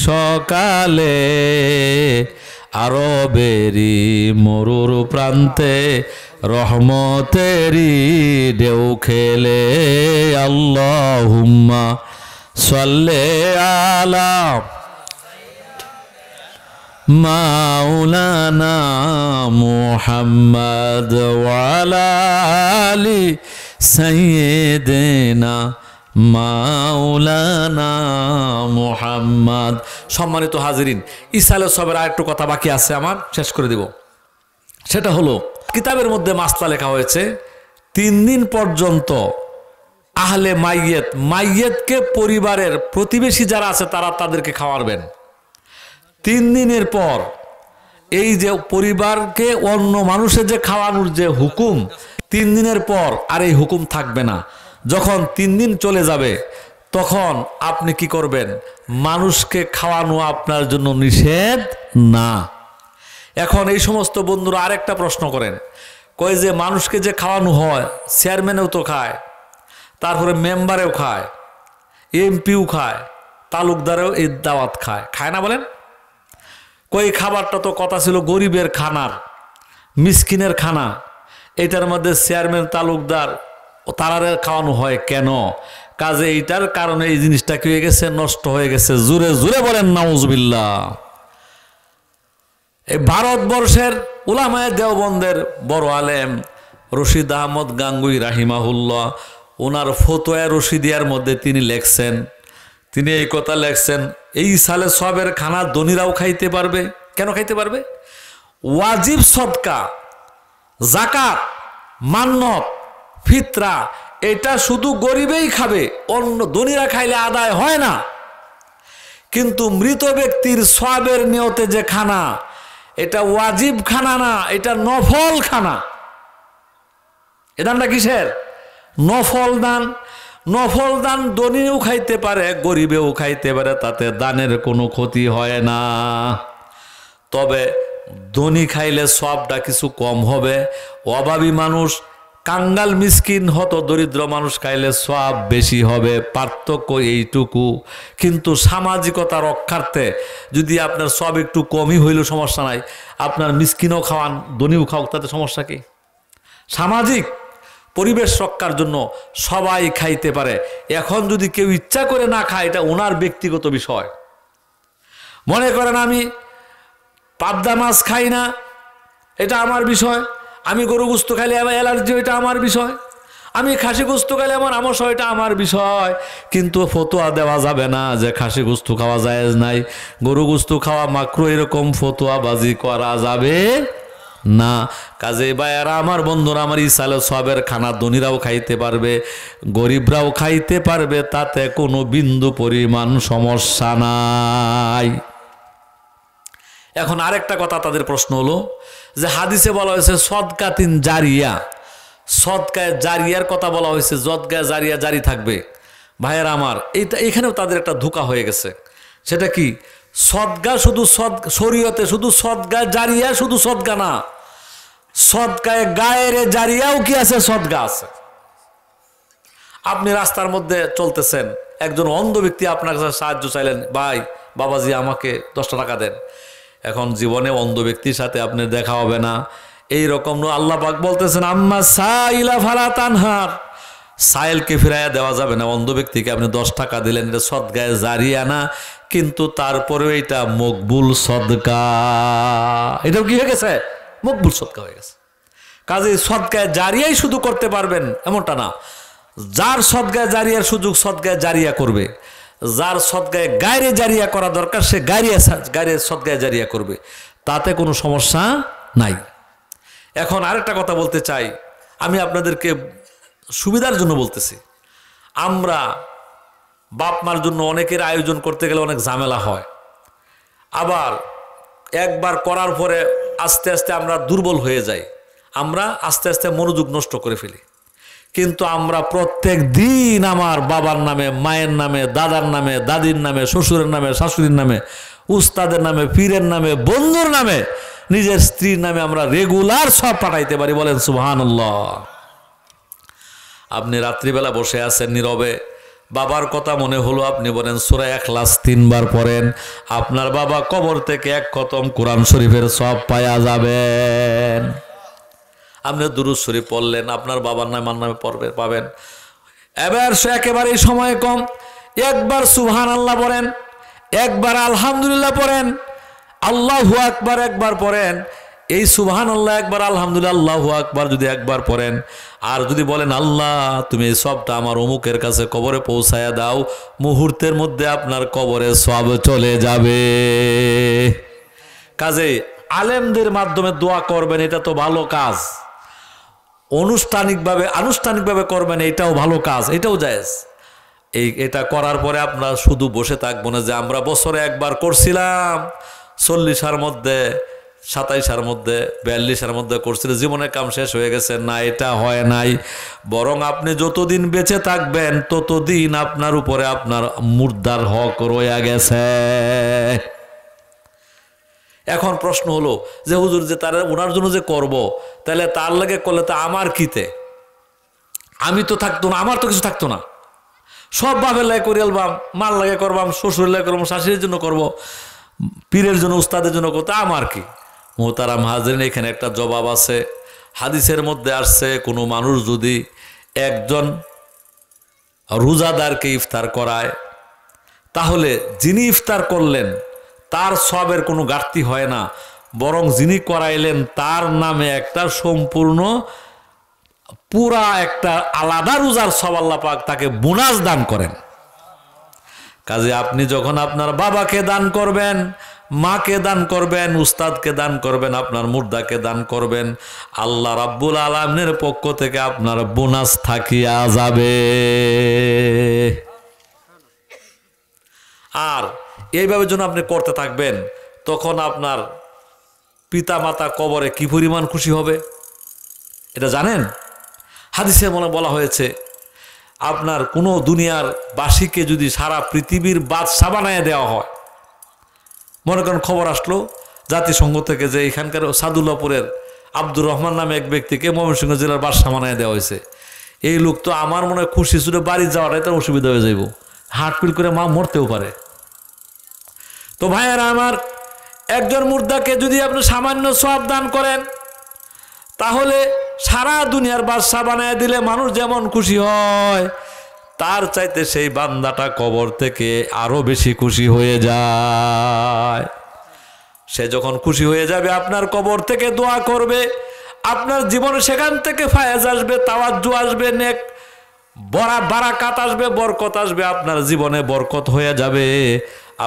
সকালে, আরবেরই মরুর প্রান্তে রহমতেরই ঢেউ খেলে। আল্লাহুম্মা সাল্লি আলা মাওলানা মুহাম্মদ ওয়া আলা আলি সাইয়্যিদিনা মাওলানা মুহাম্মদ। সম্মানিত হাজিরিন, ইসালে সবের আরেকটু কথা বাকি আছে, আমার শেষ করে দেব। সেটা হলো, কিতাবের মধ্যে মাসলা লেখা হয়েছে 3 দিন পর্যন্ত আহলে মাইয়েত, মাইয়েতকে পরিবারের প্রতিবেশী যারা আছে তারা তাদেরকে খাওয়াবেন। 3 দিনের পর এই যে পরিবারকে অন্য মানুষের যে খাওয়ানোর যে হুকুম, 3 দিনের পর আর এই হুকুম থাকবে না। যখন 3 দিন চলে যাবে তখন আপনি কি করবেন? মানুষকে খাওয়ানো আপনার জন্য নিষেধ না। এখন এই সমস্ত বন্ধুরা আরেকটা প্রশ্ন করেন, কয় যে মানুষকে যে খাওয়ানো হয়, চেয়ারম্যানেও তো খায়, তারপরে মেম্বারেও খায়, এমপিও খায়, তালুকদারেও এই দাওয়াত খায়, খায় না বলেন? কই খাবারটা তো কথা ছিল গরিবের খানার, মিসকিনের খানা, এটার মধ্যে চেয়ারম্যান তালুকদার তারারে খাওয়ানো হয় কেন? কাজে এইটার কারণে এই জিনিসটা কি হয়ে গেছে? নষ্ট হয়ে গেছে। জোরে জোরে বলেন নাউজুবিল্লাহ। এই ভারতবর্ষের উলামায়ে দেওবন্দের বড় আলেম রশিদ আহমদ গাঙ্গুই রাহিমাহুল্লাহ, ওনার ফতোয়া রশিদিয়ার মধ্যে তিনি লেখছেন, তিনি এই কথা লেখছেন, এই সালে সবের খানা ধনীরাও খাইতে পারবে। কেন খাইতে পারবে? ওয়াজিব সদকা, জাকাত, মান্নত, ফিতরা এটা শুধু গরিবেই খাবে, অন্য ধনীরা খাইলে আদায় হয় না। কিন্তু মৃত ব্যক্তির সওয়াবের নিয়তে যে খানা, এটা ওয়াজিব খানা না, এটা নফল খানা। এ দানটা কিসের? নফল দান। নফল দান ধনীও খাইতে পারে, গরিবেও খাইতে পারে, তাতে দানের কোনো ক্ষতি হয় না। তবে ধনী খাইলে সওয়াবটা কিছু কম হবে, অভাবী মানুষ, কাঙ্গাল মিসকিন হতো দরিদ্র মানুষ খাইলে সওয়াব বেশি হবে, পার্থক্য এইটুকু। কিন্তু সামাজিকতা রক্ষার্থে যদি আপনার সওয়াব একটু কমই হইলেও সমস্যা নাই, আপনার মিসকিনও খাওয়ান, ধনীও খাওয়াক, তাতে সমস্যা কি? সামাজিক পরিবেশ রক্ষার জন্য সবাই খাইতে পারে। এখন যদি কেউ ইচ্ছা করে না খায়, এটা ওনার ব্যক্তিগত বিষয়। মনে করেন আমি পাবদা মাছ খাই না, এটা আমার বিষয়। আমি গরু গোস্ত খাইলে আমার অ্যালার্জি, এটা আমার বিষয়। আমি খাসি গোস্ত খাইলে আমার আমস, এটা আমার বিষয়। কিন্তু ফতোয়া দেওয়া যাবে না যে খাসি গোস্ত খাওয়া জায়েজ নাই, গরু গোস্ত খাওয়া মাকরু, এরকম ফতোয়াবাজি করা যাবে না। কাজে ভাইয়ারা আমার, বন্ধুরা আমার, ইসালে সবের খানা ধনীরাও খাইতে পারবে, গরিবরাও খাইতে পারবে, তাতে কোনো বিন্দু পরিমাণ সমস্যা নাই। এখন আরেকটা কথা তাদের প্রশ্ন হলো যে হাদিসে বলা হয়েছে সদকাতিন জারিয়া, সদকায়ে জারিয়ার কথা বলা হয়েছে, সদকায়ে জারিয়া জারি থাকবে। ভাইয়েরা আমার, এখানেও তাদের একটা ধোঁকা হয়ে গেছে। সেটা কি? সদকা শুধু শরীয়তে শুধু সদকায়ে জারিয়া শুধু সদকা না, সদকায়ে গায়েরে জারিয়াও কি আছে? সদকা আছে। আপনি রাস্তার মধ্যে চলতেছেন, একজন অন্ধ ব্যক্তি আপনার কাছে সাহায্য চাইলেন, ভাই বাবাজি আমাকে 10টা টাকা দেন। এখন জীবনে অন্ধ ব্যক্তির সাথে আপনার দেখা হবে না, এই রকম আল্লাহ পাক বলতেছেন আম্মা সাইলা ফালা তানহার, সাইলকে ফিরাইয়া দেওয়া যাবে না। অন্ধ ব্যক্তিকে আপনি 10 টাকা দিলেন, এটা সদকায়ে জারিয়া না, কিন্তু তারপরেও এটা মকবুল সদকা। এটাও কি হয়ে গেছে? মকবুল সদকা হয়ে গেছে। কাজে সদকায়ে জারিয়াই শুধু করতে পারবেন এমনটা না। যার সদকায়ে জারিয়ার সুযোগ সদকায়ে জারিয়া করবে, যার সদকায়ে গায়রে জারিয়া করা দরকার সে গায়রে সদকায়ে জারিয়া করবে, তাতে কোনো সমস্যা নাই। এখন আরেকটা কথা বলতে চাই, আমি আপনাদেরকে সুবিধার জন্য বলতেছি। আমরা বাপ মার জন্য অনেকের আয়োজন করতে গেলে অনেক ঝামেলা হয়, আবার একবার করার পরে আস্তে আস্তে আমরা দুর্বল হয়ে যাই, আমরা আস্তে আস্তে মনোযোগ নষ্ট করে ফেলি। কিন্তু আমরা প্রত্যেক দিন আমার বাবার নামে, মায়ের নামে, দাদার নামে, দাদির নামে, শ্বশুরের নামে, শাশুড়ির নামে, উস্তাদের নামে, পীরের নামে, বন্ধুর নামে, নিজের স্ত্রীর নামে আমরা রেগুলার সব পাঠাইতে পারি। বলেন সুবহানাল্লাহ। আপনি রাত্রিবেলা বসে আছেন নীরবে, বাবার কথা মনে হলো, আপনি বলেন সূরা ইখলাস 3 বার পড়েন, আপনার বাবা কবর থেকে 1 খতম কোরআন শরীফের সব পাওয়া যাবেন। আপনি দুরূদ শরীফ পড়লেন, আপনার বাবার নামে মার নামে পাবেন। এবার একেবারেই সময় কম, একবার সুবহানাল্লাহ পড়েন, একবার আলহামদুলিল্লাহ পড়েন, আল্লাহু আকবার একবার পড়েন, এই সুবহানাল্লাহ একবার, আলহামদুলিল্লাহ আল্লাহু আকবার যদি একবার পড়েন, আর যদি বলেন আল্লাহ তুমি এই সবটা আমার অমুকের কাছে কবরে পৌঁছায়া দাও, মুহূর্তের মধ্যে আপনার কবরে সব চলে যাবে। কাজেই আলেমদের মাধ্যমে দোয়া করবেন, এটা তো ভালো কাজ। আনুষ্ঠানিকভাবে করবেন, এটাও ভালো কাজ, এটাও জায়েজ। এটা করার পরে আপনারা শুধু বসে থাকবো না যে আমরা বছরে একবার করছিলাম, 40-এর মধ্যে 27-এর মধ্যে 42-এর মধ্যে করছিল, জীবনের কাম শেষ হয়ে গেছে। না, এটা হয় নাই। বরং আপনি যতদিন বেঁচে থাকবেন ততদিন আপনার উপরে আপনার মুর্দার হক রয়ে গেছে। এখন প্রশ্ন হলো যে হুজুর যে তারা ওনার জন্য যে করব, তাহলে তার লাগে করলে তো আমার কিতে, আমি তো থাকতো না, আমার তো কিছু থাকতো না। সব বাপের লাগে করে আলবাম, মার লাগে করবাম, শ্বশুরের লাগে করবাম, শাশুড়ির জন্য করব, পীরের জন্য উস্তাদের জন্য করতে আমার কি? মোহতারাম হাজরিন, এখানে একটা জবাব আছে। হাদিসের মধ্যে আসছে, কোনো মানুষ যদি একজন রোজাদারকে ইফতার করায়, তাহলে যিনি ইফতার করলেন তার সবের কোনো ঘাটতি হয় না, বরং যিনি করাইলেন তার নামে একটা সম্পূর্ণ পুরা একটা আলাদা রোজার সব আল্লাহ পাক তাকে বোনাস দান করেন। কাজে আপনি যখন আপনার বাবাকে দান করবেন, মাকে দান করবেন, উস্তাদকে দান করবেন, আপনার মুর্দাকে দান করবেন, আল্লাহ রাব্বুল আলামিনের পক্ষ থেকে আপনার বোনাস থাকিয়া যাবে। আর এইভাবে যখন আপনি করতে থাকবেন, তখন আপনার পিতা মাতা কবরে কি পরিমাণ খুশি হবে এটা জানেন? হাদিসে মনে বলা হয়েছে, আপনার কোনো দুনিয়ার বাসীকে যদি সারা পৃথিবীর বাদশা বানায় দেওয়া হয়, মনে করেন খবর আসলো জাতিসংঘ থেকে যে এখানকার সাদুল্লাপুরের আব্দুর রহমান নামে এক ব্যক্তিকে ময়মনসিংহ জেলার বাদশা বানায় দেওয়া হয়েছে। এই লোক তো আমার মনে হয় খুশি ছুটে বাড়ি যাওয়াটাই তার অসুবিধা হয়ে যাইব, হাটপিল করে মা মরতেও পারে। তো ভাইয়েরা আমার, একজন মুর্দাকে যদি আপনি সামান্য সওয়াব দান করেন, তাহলে সারা দুনিয়ার বাদশা বানায় দিলে মানুষ যেমন খুশি হয়, তার চাইতে সেই বান্দাটা কবর থেকে আরো বেশি খুশি হয়ে যায়। সে যখন খুশি হয়ে যাবে, আপনার কবর থেকে দোয়া করবে, আপনার জীবনে সেখান থেকে ফায়েজ আসবে, তাওয়াজ্জু আসবে, নেক বারাকাত আসবে, বরকত আসবে, আপনার জীবনে বরকত হয়ে যাবে।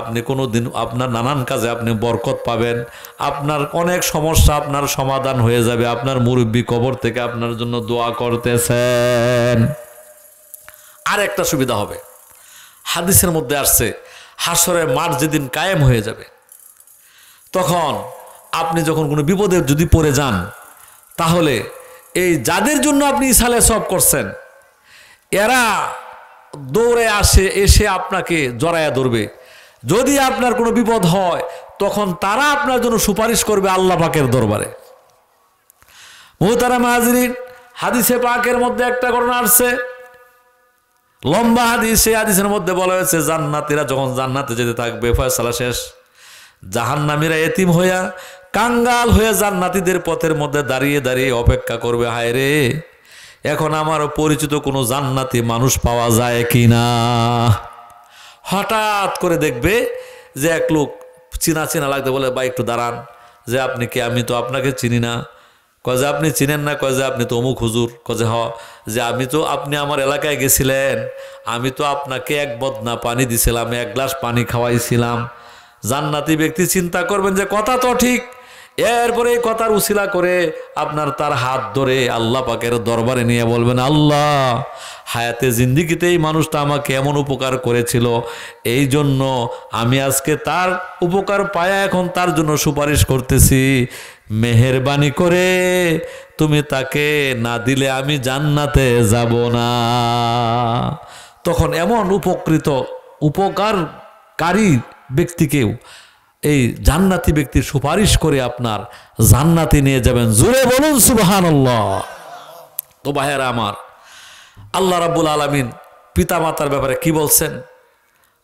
আপনি কোনো দিন আপনার নানান কাজে আপনি বরকত পাবেন, আপনার অনেক সমস্যা আপনার সমাধান হয়ে যাবে। আপনার মুরব্বী কবর থেকে আপনার জন্য দোয়া করতেছেন। আর একটা সুবিধা হবে, হাদিসের মধ্যে আসছে, হাসরের মাঠ যেদিন কায়েম হয়ে যাবে, তখন আপনি যখন কোনো বিপদে যদি পড়ে যান, তাহলে এই যাদের জন্য আপনি ইসালে সব করছেন, এরা দৌড়ে এসে আপনাকে জড়ায়া ধরবে। যদি আপনার কোনো বিপদ হয়, তখন তারা আপনার জন্য সুপারিশ করবে আল্লাহ পাকের দরবারে। মুহতারাম হাজরিন, হাদিসে পাকের মধ্যে একটা ঘটনা আসছে, লম্বা হাদিস। সেই হাদিসের মধ্যে বলা হয়েছে, জান্নাতীরা যখন জান্নাতে যেতে থাকবে, ফয়সালা শেষ, জাহান্নামীরা এতিম হইয়া কাঙ্গাল হয়ে জান্নাতীদের পথের মধ্যে দাঁড়িয়ে দাঁড়িয়ে অপেক্ষা করবে, হায় রে এখন আমার পরিচিত কোনো জান্নাতি মানুষ পাওয়া যায় কিনা। হঠাৎ করে দেখবে যে এক লোক চিনা চিনা লাগতে, বলে ভাই একটু দাঁড়ান, যে আপনি কে? আমি তো আপনাকে চিনি না। কয় যে আপনি চিনেন না? কয় যে আপনি তো অমুক হুজুর। কয় যে হ, যে আমি তো, আপনি আমার এলাকায় গেছিলেন, আমি তো আপনাকে এক বদনা পানি দিছিলাম, এক গ্লাস পানি খাওয়াইছিলাম। জান্নাতি ব্যক্তি চিন্তা করবেন যে কথা তো ঠিক, এরপরে এই কথার উসিলা করে আপনার তার হাত ধরে আল্লাহ পাকের দরবারে নিয়ে বলবেন, আল্লাহ হায়াতে জিন্দিগিতে এই মানুষটা আমাকে এমন উপকার করেছিল, এই জন্য আমি আজকে তার উপকার পায়া এখন তার জন্য সুপারিশ করতেছি, মেহেরবানি করে তুমি তাকে না দিলে আমি জান্নাতে যাব না। তখন এমন উপকারী ব্যক্তিকেও এই জান্নাতি ব্যক্তির সুপারিশ করে আপনার জান্নাতে নিয়ে যাবেন। জোরে বলুন সুবহানাল্লাহ। তো ভাইয়েরা আমার, আল্লাহ রাব্বুল আলামিন পিতা মাতার ব্যাপারে কি বলছেন?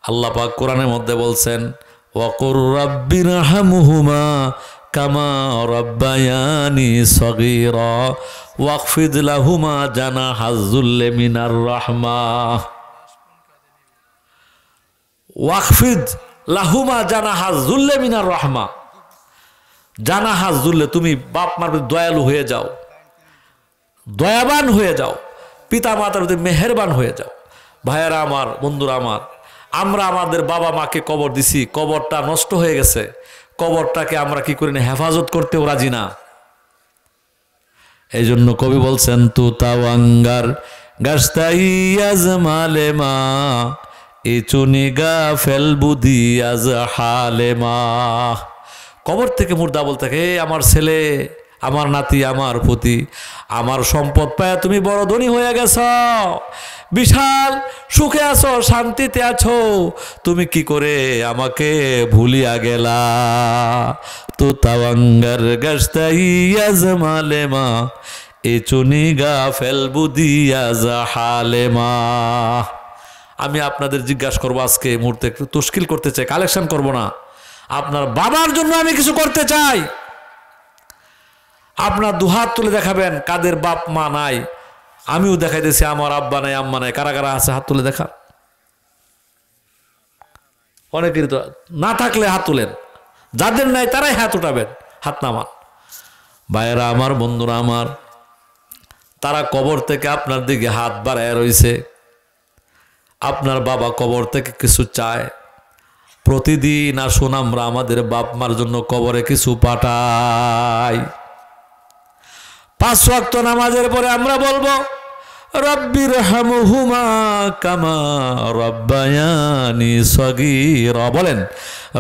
আল্লাহ পাক কোরআনের মধ্যে বলছেন, ওয়াকুর রাব্বিরহামহুমা কামা রাব্বায়ানি সগীরা ওয়াখফিদ লাহুমা জানাহাজ যুল্লি মিনার রাহমা। ওয়াখফিদ লাহুমা জানাহাজ যুল্লি মিনার রাহমা। জানা হাত জুড়লে তুমি বাপ মার প্রতি দয়ালু হয়ে যাও, দয়াবান হয়ে যাও, পিতা মাতার প্রতি মেহেরবান হয়ে যাও। ভাইয়েরা আমার, বন্ধুরা আমার, আমরা আমাদের বাবা মাকে কবর দিছি, কবরটা নষ্ট হয়ে গেছে, কবরটাকে আমরা কি করি না, হেফাজত করতেও রাজি না। এই জন্য কবি বলছেন, তু তাওয়াঙ্গার গাছতাইয়াজ মালেমা এ চুনিগা ফেলবুদি আজ হালেমা। কবর থেকে মুর্দা বলতে থাকে, আমার ছেলে, আমার নাতি, আমার পুতি, আমার সম্পদ পায় তুমি বড় ধনী হয়ে গেছ, বিশাল সুখে আছো, শান্তিতে আছো, তুমি কি করে আমাকে ভুলিয়া গেলা। তো তাওয়াঙ্গার গাছতাইয়াজ মালেমা এ চুনিগা ফেলবুদি আজ হালেমা। আমি আপনাদের জিজ্ঞাসা করবো আজকে এই মুহূর্তে, একটু তশকিল করতে চাই, কালেকশন করব না। আপনার বাবার জন্য আমি কিছু করতে চাই। আপনার দুহাত তুলে দেখাবেন কাদের বাপ মা নাই। আমিও দেখাইতেছি আমার আব্বা নাই, আম্মা নাই। কারা কারা আছে হাত তুলে দেখা। অনেকেরই তো না থাকলে হাত তুলেন, যাদের নাই তারাই হাত উঠাবেন, হাত নামান। ভাইয়েরা আমার, বন্ধুরা আমার, তারা কবর থেকে আপনার দিকে হাত বাড়ায় রয়েছে। আপনার বাবা কবর থেকে কিছু চায়। প্রতিদিন আসুন আমরা আমাদের বাপ মার জন্য কবরে কিছু পাঠাই। 5 ওয়াক্ত নামাজের পরে আমরা বলবো, রব্বির হামহুমা কামা রব্বায়ানি সগীরা। বলেন,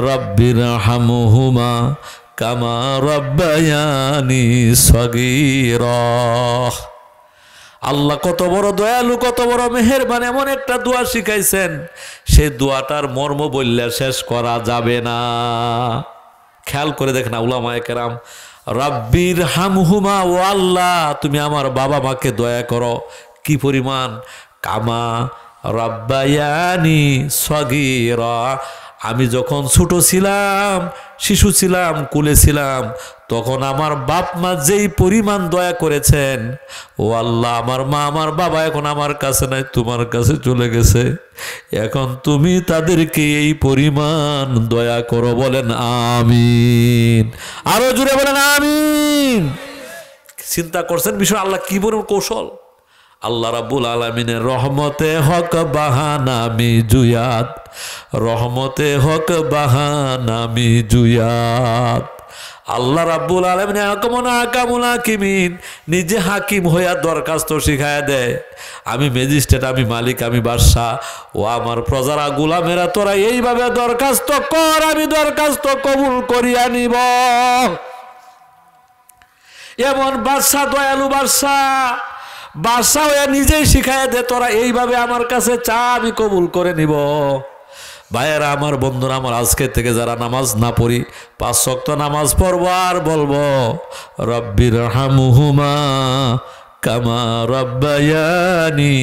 রব্বির হামহুমা কামা রব্বায়ানি সগীরা। আল্লাহ কত বড় দয়ালু, কত বড় মেহেরবান, এমন একটা দোয়া শিখাইছেন, সে দোয়াটার মর্ম বললে শেষ করা যাবে না। খেয়াল করে দেখেন উলামায়ে কেরাম, রব্বির হামহুমা, ও আল্লাহ তুমি আমার বাবা মাকে দয়া করো। কি পরিমাণ? কামা রব্বায়ানি সগীরা, আমি যখন ছোট ছিলাম, শিশু ছিলাম, কুলে ছিলাম, তখন আমার বাপ মা যেই পরিমাণ দয়া করেছেন, ও আল্লাহ আমার মা আমার বাবা এখন আমার কাছে নাই, তোমার কাছে চলে গেছে, এখন তুমি তাদেরকে এই পরিমাণ দয়া করো। বলেন আমিন। আরো জোরে বলেন আমিন। চিন্তা করছেন বিষয় আল্লাহ কি বলেন কৌশল। আল্লাহ রাব্বুল আলামিনের রহমতে হক বাহানামি জুয়াত, রহমতে হক বাহানামি জুয়াত। আল্লাহ রাব্বুল আলামিন হাকামুনা হাকামুল হাকিমিন, নিজে হাকিম হইয়া দরখাস্ত শিখায় দেয়, আমি ম্যাজিস্ট্রেট, আমি মালিক, আমি বাদশা, ও আমার প্রজারা গোলামেরা তোরা এইভাবে দরখাস্ত কর, আমি দরখাস্ত কবুল করিয়া নিব। এমন বাদশা, দয়ালু বাদশা, বাদশা হইয়া নিজেই শিখায় দে, তোরা এইভাবে আমার কাছে চা, আমি কবুল করে নিব। ভাইয়েরা আমার, বন্ধুরা আমার, আজকে থেকে যারা নামাজ না পড়ি, 5 ওয়াক্ত নামাজ পড়বো আর বলবো, রব্বির হামহুমা কামা রব্বায়ানি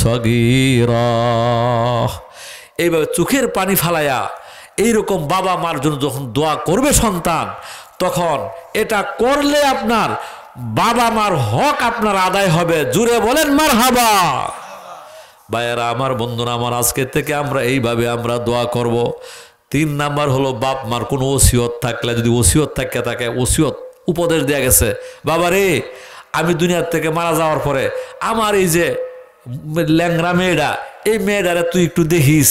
সগীরা। এইভাবে চোখের পানি ফালাইয়া এইরকম বাবা মার জন্য যখন দোয়া করবে সন্তান, তখন এটা করলে আপনার বাবা মার হক আপনার আদায় হবে। জুড়ে বলেন মারহাবা। ভাইয়েরা আমার, বন্ধুরা আমার, আজকে থেকে আমরা এইভাবে আমরা দোয়া করব। 3 নাম্বার হলো, বাপ মার কোনো ওসিয়ত থাকলে, যদি ওসিয়ত থাকে, ওসিয়ত উপদেশ দেয়া গেছে, বাবা রে আমি দুনিয়ার থেকে মারা যাওয়ার পরে আমার এই যে ল্যাংরা মেয়েটা, এই মেয়েটারে তুই একটু দেখিস,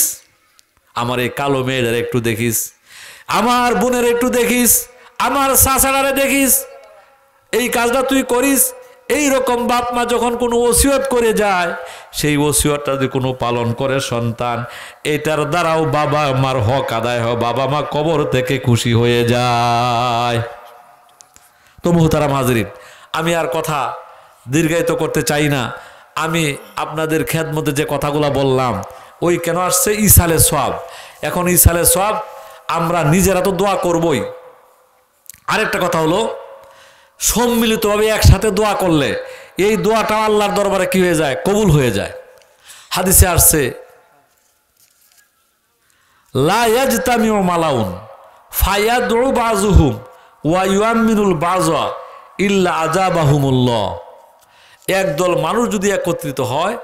আমার এই কালো মেয়েটারে একটু দেখিস, আমার বোনের একটু দেখিস, আমার চাচাটারে দেখিস, এই কাজটা তুই করিস। এই রকম বাপ মা যখন কোনো ওসিয়ত করে যায়, সেই ওসিয়তটা যদি কোনো পালন করে সন্তান, এটার দ্বারাও বাবা মার হক আদায় হয়, বাবা মা কবর থেকে খুশি হয়ে যায়। তো মুহতারাম হাজরিন, আমি আর কথা দীর্ঘায়িত করতে চাই না। আমি আপনাদের খেদমতে যে কথাগুলো বললাম, ওই কেন আসছে ইসালে সওয়াব। এখন ইসালে সওয়াব আমরা নিজেরা তো দোয়া করবই। আরেকটা কথা হলো, সম্মিলিতভাবে একসাথে দোয়া করলে এই দোয়াটা আল্লাহর দরবারে কি হয়ে যায়? কবুল হয়ে যায়। হাদিসে আসছে, লা ইয়াজতামিউ মালাউন ফায়াদউ বাযুহুম ওয়া ইউআমিনুল বাযা ইল্লা আজাবাহুমুল্লাহ। একদল মানুষ যদি একত্রিত হয়,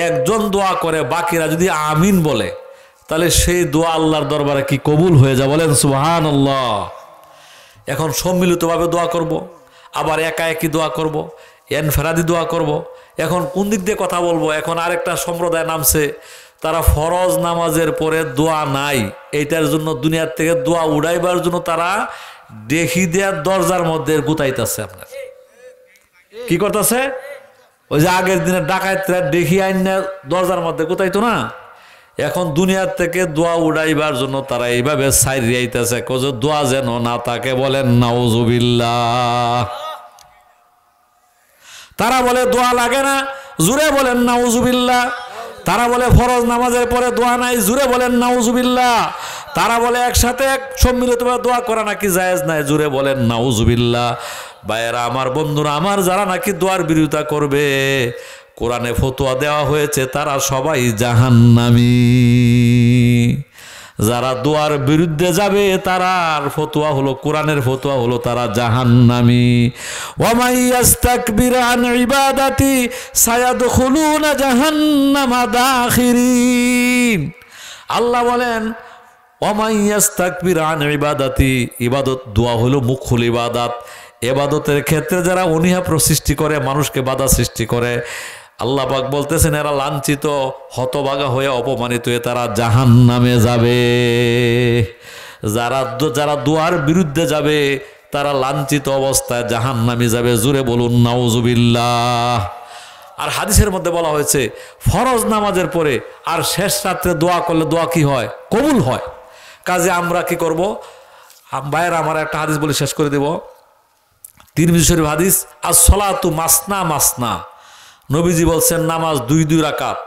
একজন দোয়া করে, বাকিরা যদি আমিন বলে, তাহলে সেই দোয়া আল্লাহর দরবারে কি কবুল হয়ে যায়। বলেন সুবহানাল্লাহ। এখন সম্মিলিতভাবে দোয়া করব, আবার একা একই দোয়া করব, এনফেরাদি দোয়া করব। এখন কোন দিক দিয়ে কথা বলবো? এখন আরেকটা সম্প্রদায় নামছে, তারা ফরজ নামাজের পরে দোয়া নাই, এইটার জন্য দুনিয়ার থেকে দোয়া উড়াইবার জন্য তারা দেখি দেওয়ার দরজার মধ্যে গুতাইতেছে। আপনার কি করতেছে? ওই যে আগের দিনে ডাকাতরা দেখি আইনা দরজার মধ্যে গুতাইতো না, এখন দুনিয়ার থেকে দোয়া উড়াইবার জন্য তারা এইভাবে সাইরিয়াইতেছে, কোজ দোয়া যেন না তাকে বলেন নাউজুবিল্লাহ। তারা বলে দোয়া লাগে না, জুড়ে বলেন নাউজুবিল্লাহ। তারা বলে ফরজ নামাজের পরে দোয়া নাই, জুড়ে বলেন নাউজুবিল্লাহ। তারা বলে একসাথে সম্মিলিতভাবে দোয়া করা নাকি জায়েজ নাই, জুড়ে বলেন নাউজুবিল্লাহ। ভাইয়েরা আমার, বন্ধুরা আমার, যারা নাকি দোয়ার বিরোধিতা করবে, কোরআনে ফতোয়া দেওয়া হয়েছে তারা সবাই জাহান্নামী। যারা দোয়ার বিরুদ্ধে যাবে তারার ফতোয়া হলো, কোরআনের ফতোয়া হলো তারা জাহান্নামী। ওয়া মান ইস্তাকবির আন ইবাদাতি সায়াদখুলুনা জাহান্নামা দাখিরিন। আল্লাহ বলেন ওয়া মান ইস্তাকবির আন ইবাদাতি, ইবাদত দোয়া হলো মুখুল ইবাদত। ইবাদতের ক্ষেত্রে যারা অনীহা সৃষ্টি করে, মানুষকে বাধা সৃষ্টি করে, আল্লাহ পাক বলতেছেন এরা লাঞ্ছিত, হতভাগা হয়ে অপমানিত হয়ে তারা জাহান্নামে যাবে। যারা দোয়ার বিরুদ্ধে যাবে তারা লাঞ্ছিত অবস্থায় জাহান্নামে যাবে। জুড়ে বলুন নাউজুবিল্লাহ। আর হাদিসের মধ্যে বলা হয়েছে ফরজ নামাজের পরে আর শেষ রাত্রে দোয়া করলে দোয়া কি হয়? কবুল হয়। কাজে আমরা কি করব? ভাইয়ের আমার একটা হাদিস বলে শেষ করে দেব। তিরমিজি শরীফ হাদিস, আস-সালাতু মাসনা মাসনা। নবীজি বলছেন নামাজ 2 রাকাত,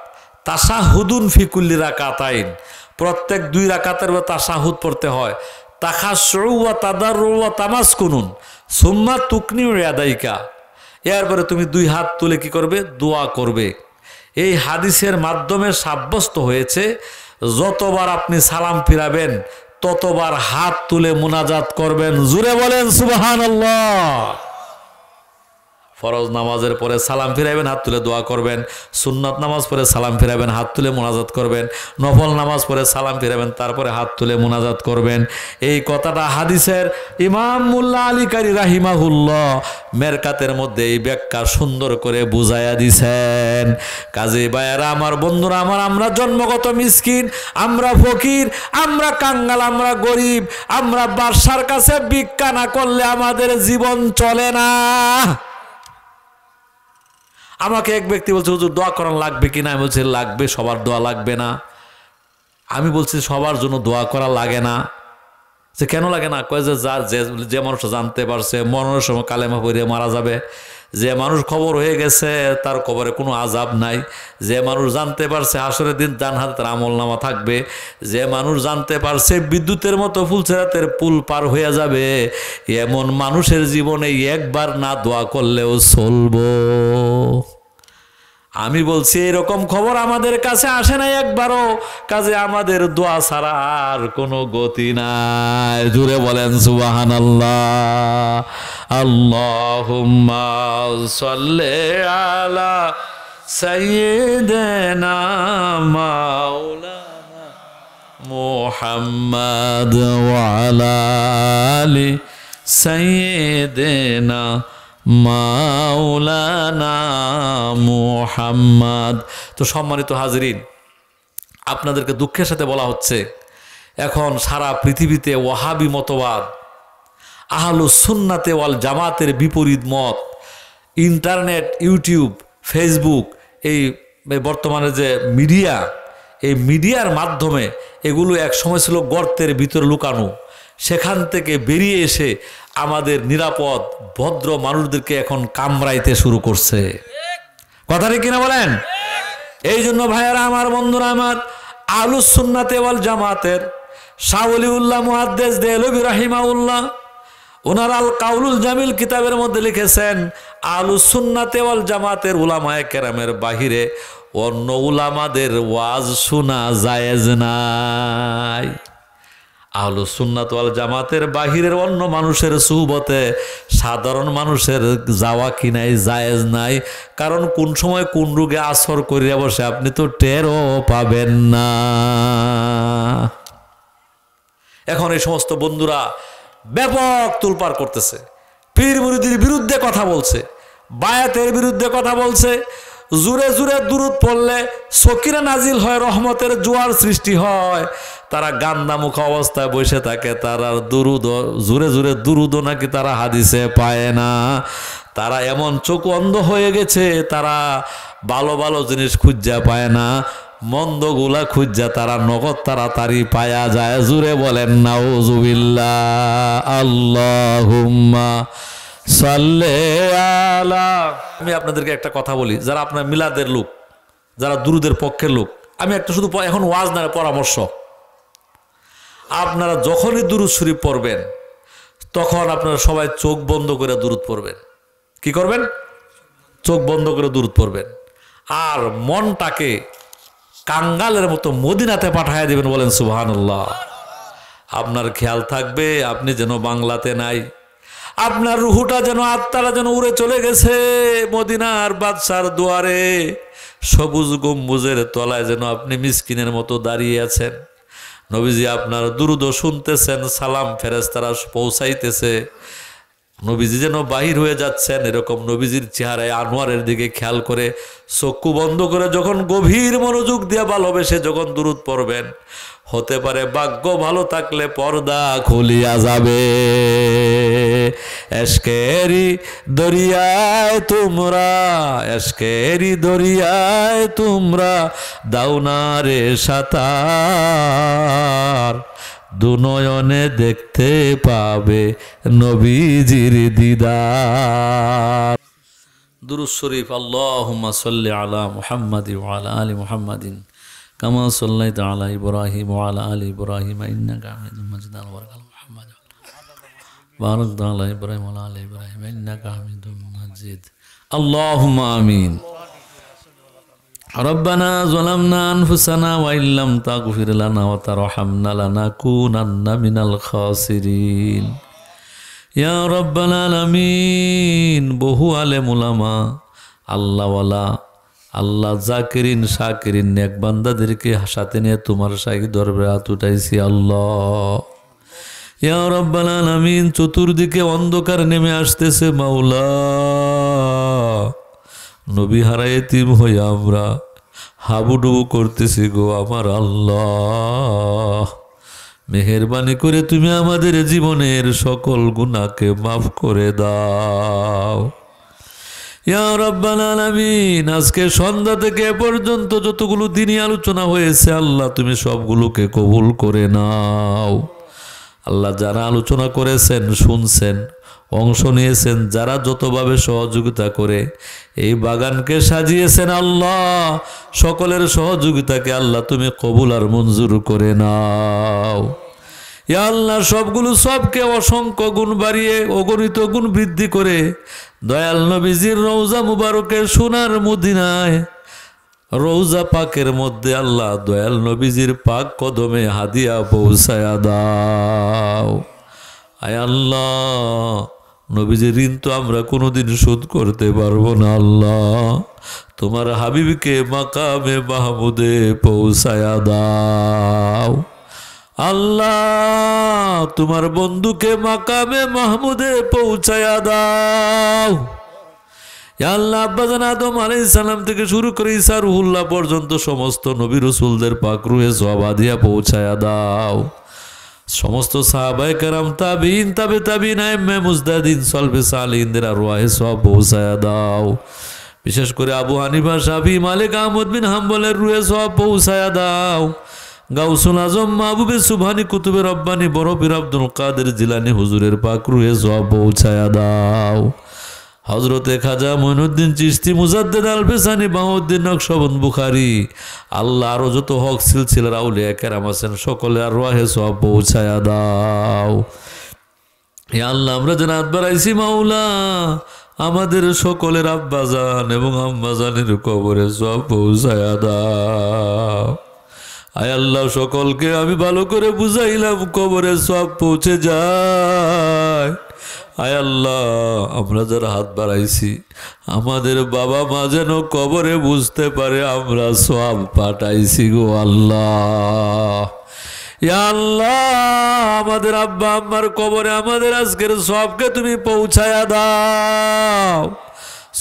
তাশাহুদুন ফি কুল্লি রাকাতাইন, প্রত্যেক 2 রাকাতের তাশাহুদ পড়তে হয়। তাখাশু ওয়া তাদাররু ওয়া তামাসকুনুন সুম্মা তুকনিউ ইয়াদাইকা, এরপরে তুমি 2 হাত তুলে কি করবে? দোয়া করবে। এই হাদিসের মাধ্যমে সাব্যস্ত হয়েছে যতবার আপনি সালাম ফিরাবেন ততবার হাত তুলে মুনাজাত করবেন। জুড়ে বলেন সুবহানাল্লাহ। ফরজ নামাজের পরে সালাম ফিরাবেন, হাত তুলে দোয়া করবেন। সুন্নাত নামাজ পরে সালাম ফিরাবেন, হাত তুলে মুনাজাত করবেন। নফল নামাজ পরে সালাম ফিরাবেন, তারপরে হাত তুলে মুনাজাত করবেন। এই কথাটা হাদিসের ইমাম মুল্লা আলী কারি রাহিমাহুল্লাহ মেরকাতের মধ্যে এই ব্যাখ্যা সুন্দর করে বুঝাইয়া দিছেন। কাজে ভাইয়েরা আমার, বন্ধুরা আমার, আমরা জন্মগত মিসকিন, আমরা ফকির, আমরা কাঙ্গাল, আমরা গরিব, আমরা বাদশার কাছে ভিক্ষা না করলে আমাদের জীবন চলে না। আমাকে এক ব্যক্তি বলছে হুজুর দোয়া করার লাগবে কিনা? আমি বলছি লাগবে, সবার দোয়া লাগবে না। আমি বলছি সবার জন্য দোয়া করা লাগে না। যে কেন লাগে না? কয় যে মানুষ জানতে পারছে মরণের সময় কালেমা পড়ে মারা যাবে, যে মানুষ খবর হয়ে গেছে তার কবরে কোনো আযাব নাই, যে মানুষ জানতে পারছে হাসরের দিন ডান হাতে তার আমলনামা থাকবে, যে মানুষ জানতে পারছে বিদ্যুতের মতো ফুলছেরাতের পুল পার হয়ে যাবে, এমন মানুষের জীবনে একবার না দোয়া করলেও চলবো। আমি বলছি এরকম খবর আমাদের কাছে আসে নাই একবারও। কাজে আমাদের দোয়া ছাড়া আর কোনো গতি নাই। জুড়ে বলেন সুবহানাল্লাহ। আল্লাহুম্মা সাল্লি আলা সাইয়্যিদিনা মাওলানা মুহাম্মাদ ওয়া আলা আলি সাইয়্যিদিনা মাওলানা মুহাম্মদ। তো সম্মানিত হাজরিন, আপনাদেরকে দুঃখের সাথে বলা হচ্ছে এখন সারা পৃথিবীতে ওয়াহাবি মতবাদ, আহলুস সুন্নাতে ওয়াল জামাতের বিপরীত মত, ইন্টারনেট, ইউটিউব, ফেসবুক, এই বর্তমানে যে মিডিয়া, এই মিডিয়ার মাধ্যমে এগুলো এক সময় ছিল গর্তের ভিতরে লুকানো, সেখান থেকে বেরিয়ে এসে আমাদের নিরাপদ ভদ্র মানুষদেরকে এখন কামড়াইতে শুরু করছে। কথাটা কিনা বলেন? এই জন্য ভাইয়েরা আমার, বন্ধুরা আমার, আহলুস সুন্নাতে ওয়াল জামাতের শাহ ওলিউল্লাহ মুহাদ্দিস দেহলভী রাহিমাহুল্লাহ ওনার আল কাউলুল জামিল কিতাবের মধ্যে লিখেছেন আহলুস সুন্নাতে ওয়াল জামাতের উলামায়ে কেরামের বাহিরে অন্য উলামাদের ওয়াজ শোনা জায়েজ নাই। আহলুস সুন্নাত ওয়াল জামাতের বাহিরের অন্য মানুষের সুহবতে সাধারণ মানুষের যাওয়া কিনাই জায়েজ নাই। কারণ কোন সময় কোন রোগে আসর করিয়া বসে আপনি তো টেরও পাবেন না। এখন এই সমস্ত বন্ধুরা ব্যাপক তোলপাড় করতেছে, পীর মুরিদের বিরুদ্ধে কথা বলছে, বায়াতের বিরুদ্ধে কথা বলছে। জোরে জোরে দুরুদ পড়লে সকিনা নাজিল হয়, রহমতের জোয়ার সৃষ্টি হয়। তারা গান্দা মুখ অবস্থায় বসে থাকে, তারা দুরুদ জোরে জোরে দুরুদ নাকি তারা হাদিসে পায় না। তারা এমন চোখ অন্ধ হয়ে গেছে, তারা ভালো ভালো জিনিস খুঁজা পায় না, মন্দগুলা খুঁজা তারা নগদ তাড়াতাড়ি পায়া যায়। জুড়ে বলেন নাউজুবিল্লাহ। আল্লাহুম্মা সাল্লি আলা। আমি আপনাদেরকে একটা কথা বলি, যারা আপনার মিলাদের লোক, যারা দুরুদের পক্ষের লোক, আমি একটা শুধু এখন ওয়াজ না পরামর্শ, আপনারা যখনই দুরুদ শরীফ পড়বেন তখন আপনারা সবাই চোখ বন্ধ করে দুরুদ পড়বেন। কি করবেন? চোখ বন্ধ করে দুরুদ পড়বেন, আর মনটাকে কাঙ্গালের মতো মদিনাতে পাঠায় দিবেন। বলেন সুবহানাল্লাহ। আপনার খেয়াল থাকবে আপনি যেন বাংলাতে নাই, আপনার রুহুটা যেন, আত্মারা যেন উড়ে চলে গেছে মদিনার বাদশার দুয়ারে, সবুজ গম্বুজের তলায় যেন আপনি মিসকিনের মতো দাঁড়িয়ে আছেন। নবীজি আপনার দুরুদ শুনতেছেন, সালাম ফেরেশতারা পৌঁছাইতেছে, নবীজি যেন বাহির হয়ে যাচ্ছেন, এরকম নবীজির চেহারায় আনোয়ারের দিকে খেয়াল করে চক্ষু বন্ধ করে যখন গভীর মনোযোগ দিয়ে ভালোবেসে যখন দুরুদ পড়বেন, হতে পারে ভাগ্য ভালো থাকলে পর্দা খুলিয়া যাবে। এশকেরি দরিয়ায় তোমরা, এশকেরি দরিয়ায় তোমরা দাও না রে সাঁতার, দুনয়নে দেখতে পাবে নবীজির দিদার। দুরূদ শরীফ। আল্লাহুম্মা সাল্লি আলা মুহাম্মাদি ওয়া আলা আলি মুহাম্মাদিন কামা সাল্লাইতা আলা ইব্রাহিম ওয়া আলা আলি ইব্রাহিম ইন্নাকা হামিদুম মাজিদ। বারাক আলা ইব্রাহিম ওয়া আলা আলি ইব্রাহিম ইন্নাকা হামিদুম মাজিদ। আল্লাহুম্মা আমিন। রব্বানা যালামনা আনফুসানা ওয়া ইল্লাম তাগফির লানা ওয়া তারহামনা লানাকুনান্না মিনাল খাসিরিন। ইয়া রব্বাল আলামিন। বহু আলেম উলামা, আল্লাহওয়ালা, আল্লাহ জাকিরিন শাকিরিন নেক বান্দাদেরকে সাথে নিয়ে তোমার শাহী দরবারে হাত উঠাইছি আল্লাহ। ইয়া রব্বাল আলামিন। চতুর্দিকে অন্ধকার নেমে আসতেছে মাওলা, নবী হারা এতিম হয়ে আমরা হাবুডুবু করতেছি গো আমার আল্লাহ। মেহেরবানি করে তুমি আমাদের জীবনের সকল গুনাহকে মাফ করে দাও ইয়া রাব্বাল আলামিন। আজকে সন্ধ্যা থেকে এ পর্যন্ত যতগুলো দিনই আলোচনা হয়েছে আল্লাহ তুমি সবগুলোকে কবুল করে নাও আল্লাহ। যারা আলোচনা করেছেন, শুনছেন, অংশ নিয়েছেন, যারা যতভাবে সহযোগিতা করে এই বাগানকে সাজিয়েছেন আল্লাহ, সকলের সহযোগিতাকে আল্লাহ তুমি কবুল আর মঞ্জুর করে নাও ইয়া আল্লাহ। সবগুলো সবকে অসংখ্য গুণ বাড়িয়ে অগণিত গুণ বৃদ্ধি করে দয়াল নবীজির রওজা মুবারকের সোনার মদিনায় রওজা পাকের মধ্যে আল্লাহ দয়াল নবীজির পাক কদমে হাদিয়া পৌঁছায়া দাও আয় আল্লাহ। নবীজির ঋণ তো আমরা কোনোদিন শোধ করতে পারবো না আল্লাহ। তোমার হাবিবকে মাকামে মাহমুদে পৌঁছায়া দাও আল্লাহ। তোমার বন্ধুকে মাকামে মাহমুদে পৌঁছায়া দাও আল্লাহ। আব্বাজান আদম আলাইহিস সালাম থেকে শুরু করে ঈসা রুহুল্লাহ পর্যন্ত সমস্ত নবী রাসূলদের পাক রূহে সওয়াবাদিয়া পৌঁছায়া দাও। সমস্ত সাহাবায়ে কেরাম, তাবিঈন, তাবে তাবিঈন, আইম্মে মুজতাহিদিন, সলফে সালিহিনদের আরওয়াহে সওয়াব পৌঁছায়া দাও। বিশেষ করে আবু হানিফা, শাফি, মালিক, আহমদ বিন হাম্বলের রূহে সওয়াব পৌঁছায়া দাও। গাউসুল আজম, মাহবুবে সুবহানি, কুতুবে রব্বানি, বড় পীর আব্দুল কাদের জিলানী হুজুরের পাক রূহে সওয়াব পৌঁছায়া দাও। হযরতে খাজা মঈনুদ্দিন চিশতি, মুজাদ্দিদ আল-ফিসানি, বাহাউদ্দিন নকশবন্দ বুখারী, আল্লাহ আরো যত হক সিলসিলার আউলিয়া কেরাম আছেন সকলে আর রওয়াহে সওয়াব পৌঁছায়া দাও ইয়া আল্লাহ। আমরা জান্নাত বাড়াইছি মাওলা, আমাদের সকলের আব্বাজান এবং আম্মাজানের কবরে সওয়াব পৌঁছায়া দাও আয় আল্লাহ। সকলকে আমি ভালো করে বুঝাইলাম, কবরে সওয়াব পৌঁছে যায় আয় আল্লাহ। আমরা যারা হাত বাড়াইছি আমাদের বাবা মা যেন কবরে বুঝতে পারে আমরা সওয়াব পাঠাইছি গো আল্লাহ। ইয়া আল্লাহ, আমাদের আব্বা আম্মার কবরে আমাদের আজকের সবকে তুমি পৌঁছায়া দাও।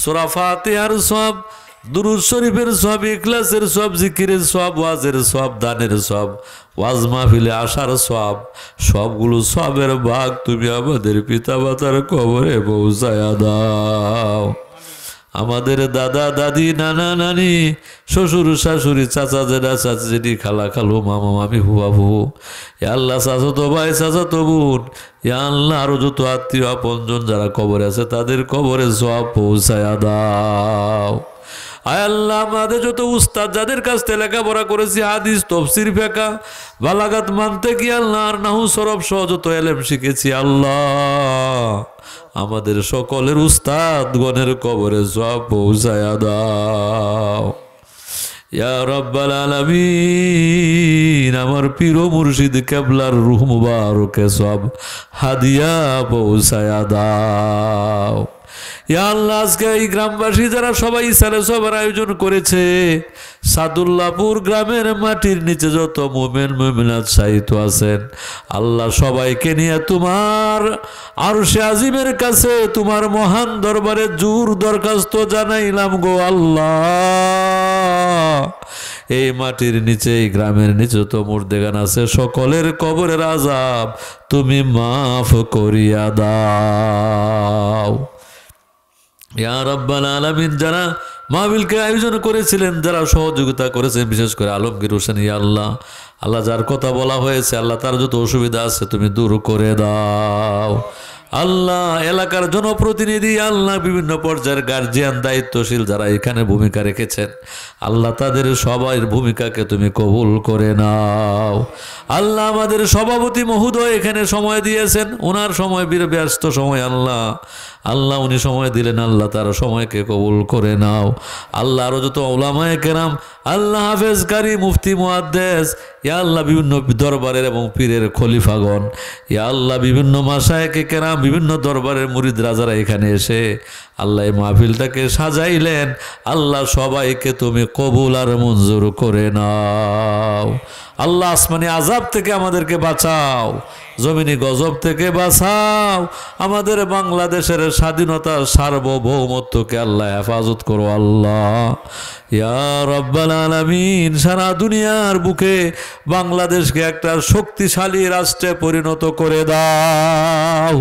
সূরা ফাতিহার সব, দুরূদ শরীফের সব, ইখলাসের সব, জিকিরের সব, ওয়াজের সব, দানের সব, ওয়াজ মাহফিলে আসার সব, সবগুলো সবের ভাগ তুমি আমাদের পিতা মাতার কবরে পৌঁছায়া দাও। আমাদের দাদা দাদি, নানা নানি, শ্বশুর শাশুড়ি, চাচা জেঠা চাচি জেঠি, খালা খালু, মামা মামি, হুয়া ফুহু, ইয়া আল্লাহ, চাচাতো ভাই চাচাতো বোন, ইয়া আল্লাহ, আরো যত আত্মীয় আপনজন যারা কবরে আছে তাদের কবরে সব পৌঁছায়া দাও। আয় আল্লাহ, আমাদের যত উস্তাদ যাদের কাছ থেকে লেখাপড়া করেছি, হাদিস, তফসির, ফিকহ, বালাগাত, মানতিক, আল্লাহ আর নাহু সরফ সহ যত ইলম শিখেছি আল্লাহ, আমাদের সকলের উস্তাদ গণের কবরে সব পৌঁছায়া দাও। ইয়া রাব্বাল আলামিন, আমার পীর ও মুর্শিদ কেবলার রূহ মুবারকে সব হাদিয়া পৌঁছায়া দাও। ইয়া আল্লাহ, আজকে এই গ্রামবাসী যারা সবাই সালে সবার আয়োজন করেছে, সাদুল্লাহপুর গ্রামের মাটির নিচে যত মুমিন মুমিনাত শাহিদ আছেন আল্লাহ, সবাইকে নিয়ে তোমার আরশে আজিমের কাছে তোমার মহান দরবারে জোর দরখাস্ত জানাইলাম গো আল্লাহ। এই মাটির নিচে, এই গ্রামের নিচে তো মুর্দেগান আছে, সকলের কবরের আযাব তুমি মাফ করিয়া দাও। ইয়া রাব্বাল আলামিন, যারা মাহফিলকে আয়োজন করেছিলেন, যারা সহযোগিতা করেছেন, বিশেষ করে আলমগীর হোসেন, ইয়া আল্লাহ, আল্লাহ যার কথা বলা হয়েছে আল্লাহ তার যত অসুবিধা আছে তুমি দূর করে দাও। আল্লাহ, এলাকার জনপ্রতিনিধি আল্লাহ, বিভিন্ন পর্যায়ের গার্জিয়ান, দায়িত্বশীল যারা এখানে ভূমিকা রেখেছেন আল্লাহ, তাদের সবার ভূমিকাকে তুমি কবুল করে নাও। আল্লাহ, আমাদের সভাপতি মহোদয় এখানে সময় দিয়েছেন, ওনার সময় ব্যস্ত সময় আল্লাহ, আল্লাহ উনি সময় দিলেন, আল্লাহ তার সময়কে কবুল করে নাও। আল্লাহ, আরো যত উলামায়ে কেরাম, আল্লাহ হাফেজ কারি, মুফতি, মুহাদ্দিস, ইয়া আল্লাহ, বিভিন্ন দরবারের এবং পীরের খলিফাগণ, ইয়া আল্লাহ, বিভিন্ন মাশায়েখে কেরাম, বিভিন্ন দরবারের মুরিদরা যারা এখানে এসে আল্লাহ এই মাহফিলটাকে সাজাইলেন আল্লাহ, সবাইকে তুমি কবুল আর মঞ্জুর করে নাও। আল্লাহ, আসমানি আযাব থেকে আমাদেরকে বাঁচাও, জমিনি গজব থেকে বাঁচাও, আমাদের বাংলাদেশের স্বাধীনতা সার্বভৌমত্বকে আল্লাহ হেফাজত করো আল্লাহ। ইয়া রাব্বাল আলামিন, সারা দুনিয়ার বুকে বাংলাদেশকে একটা শক্তিশালী রাষ্ট্রে পরিণত করে দাও,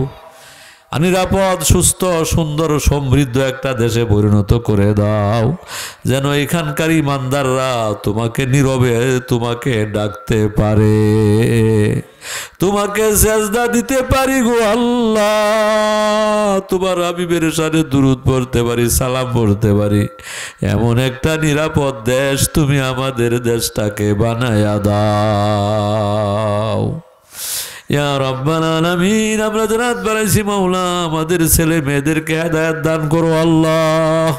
নিরাপদ, সুস্থ, সুন্দর, সমৃদ্ধ একটা দেশে পরিণত করে দাও, যেন এখানকার ইমানদাররা তোমাকে নীরবে তোমাকে ডাকতে পারে, তোমাকে সেজদা দিতে পারি গো আল্লাহ, তোমার হাবিবের সাথে দুরূদ পড়তে পারি, সালাম পড়তে পারি, এমন একটা নিরাপদ দেশ তুমি আমাদের দেশটাকে বানায়া দাও। ইয়া রাব্বাল আলামিন, আমরা যারা রাত বাড়াইছি মাওলা, আমাদের ছেলে মেয়েদেরকে হেদায়েত দান করো আল্লাহ।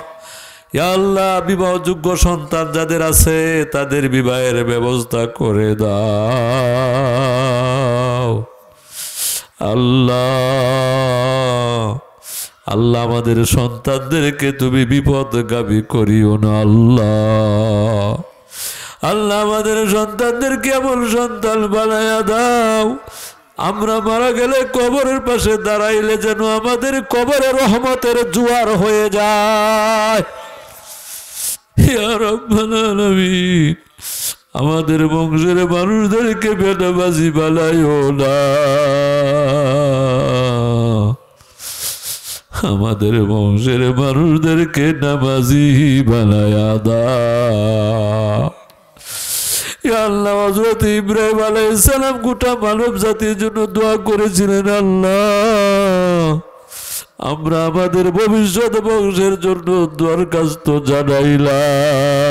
ইয়া আল্লাহ, বিবাহযোগ্য সন্তান যাদের আছে তাদের বিবাহের ব্যবস্থা করে দাও আল্লাহ। আল্লাহ, আমাদের সন্তানদেরকে তুমি বিপদগামী করিও না আল্লাহ। আল্লাহ, আমাদের সন্তানদেরকে এমন সন্তান বানায়া দাও, আমরা মারা গেলে কবরের পাশে দাঁড়াইলে যেন আমাদের কবরে রহমতের জোয়ার হয়ে যায়। ইয়া রাব্বাল আলামিন, আমাদের বংশের মানুষদেরকে বেদাবাজি বানাইও না, আমাদের বংশের মানুষদেরকে নামাজি বানায়া দাও। ইয়া আল্লাহ, হযরত ইব্রাহিম আলাইহিস সালাম গোটা মানব জাতির জন্য দোয়া করেছিলেন আল্লাহ, আমরা আমাদের ভবিষ্যৎ বংশের জন্য দরখাস্ত জানাইলাম,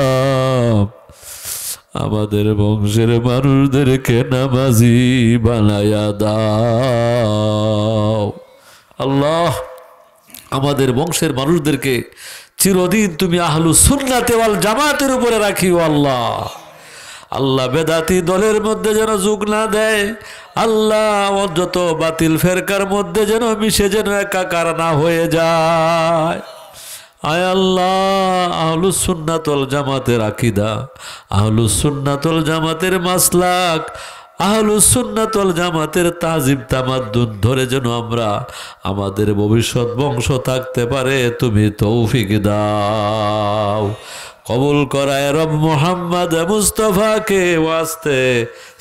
আমাদের বংশের মানুষদেরকে নামাজি বানায়া দাও আল্লাহ। আমাদের বংশের মানুষদেরকে চিরদিন তুমি আহলুস সুন্নাত ওয়াল জামাতের উপরে রাখিও আল্লাহ। আল্লাহ, বেদাতি দলের মধ্যে যেন যোগ না দেয় আল্লাহ, যত বাতিল ফেরকার মধ্যে যেন মিশে যেন একাকার না হয়ে যায়। আয় আল্লাহ, আহলুস সুন্নাত ওয়াল জামাতের আকীদা, আহলুস সুন্নাত ওয়াল জামাতের মাসলাক আহলুস সুন্নাত ওয়াল জামাতের তাজিব তামাদ্দুন ধরে যেন আমরা আমাদের ভবিষ্যৎ বংশ থাকতে পারে তুমি তৌফিক দাও। কবুল করায় রব মুহাম্মদ মুস্তাফাকে ওয়াস্তে,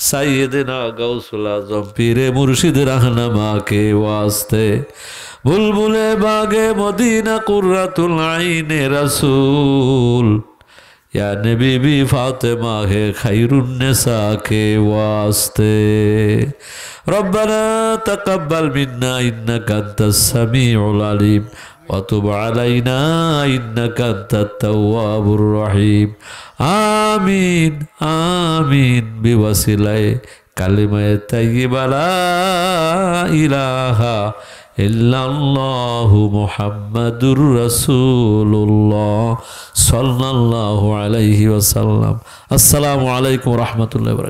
সাইয়েদনা গাউসুল আজম পীরে মুর্শিদ রাহনামাকে ওয়াস্তে, বুলবুলে বাগে মদিনা কুর্রাতুল আইনে রাসূল या नबी भी फातिमा है खैरुन्निसा के वास्ते। रब्बना तकब्बल मिन्ना इन्नका अंतस समीउल अलीम वतुब अलैना इन्नका अंतत तव्वाबुर रहीम। आमीन आमीन बिवसिलाए कलिमा तय्यिबा ला इलाहा इल्लल्लाहु मुहम्मदुर रसूलुल्लाह सल्लल्लाहु अलैहि वसल्लम। अस्सलामु अलैकुम व रहमतुल्लाहि व बरकातुहू।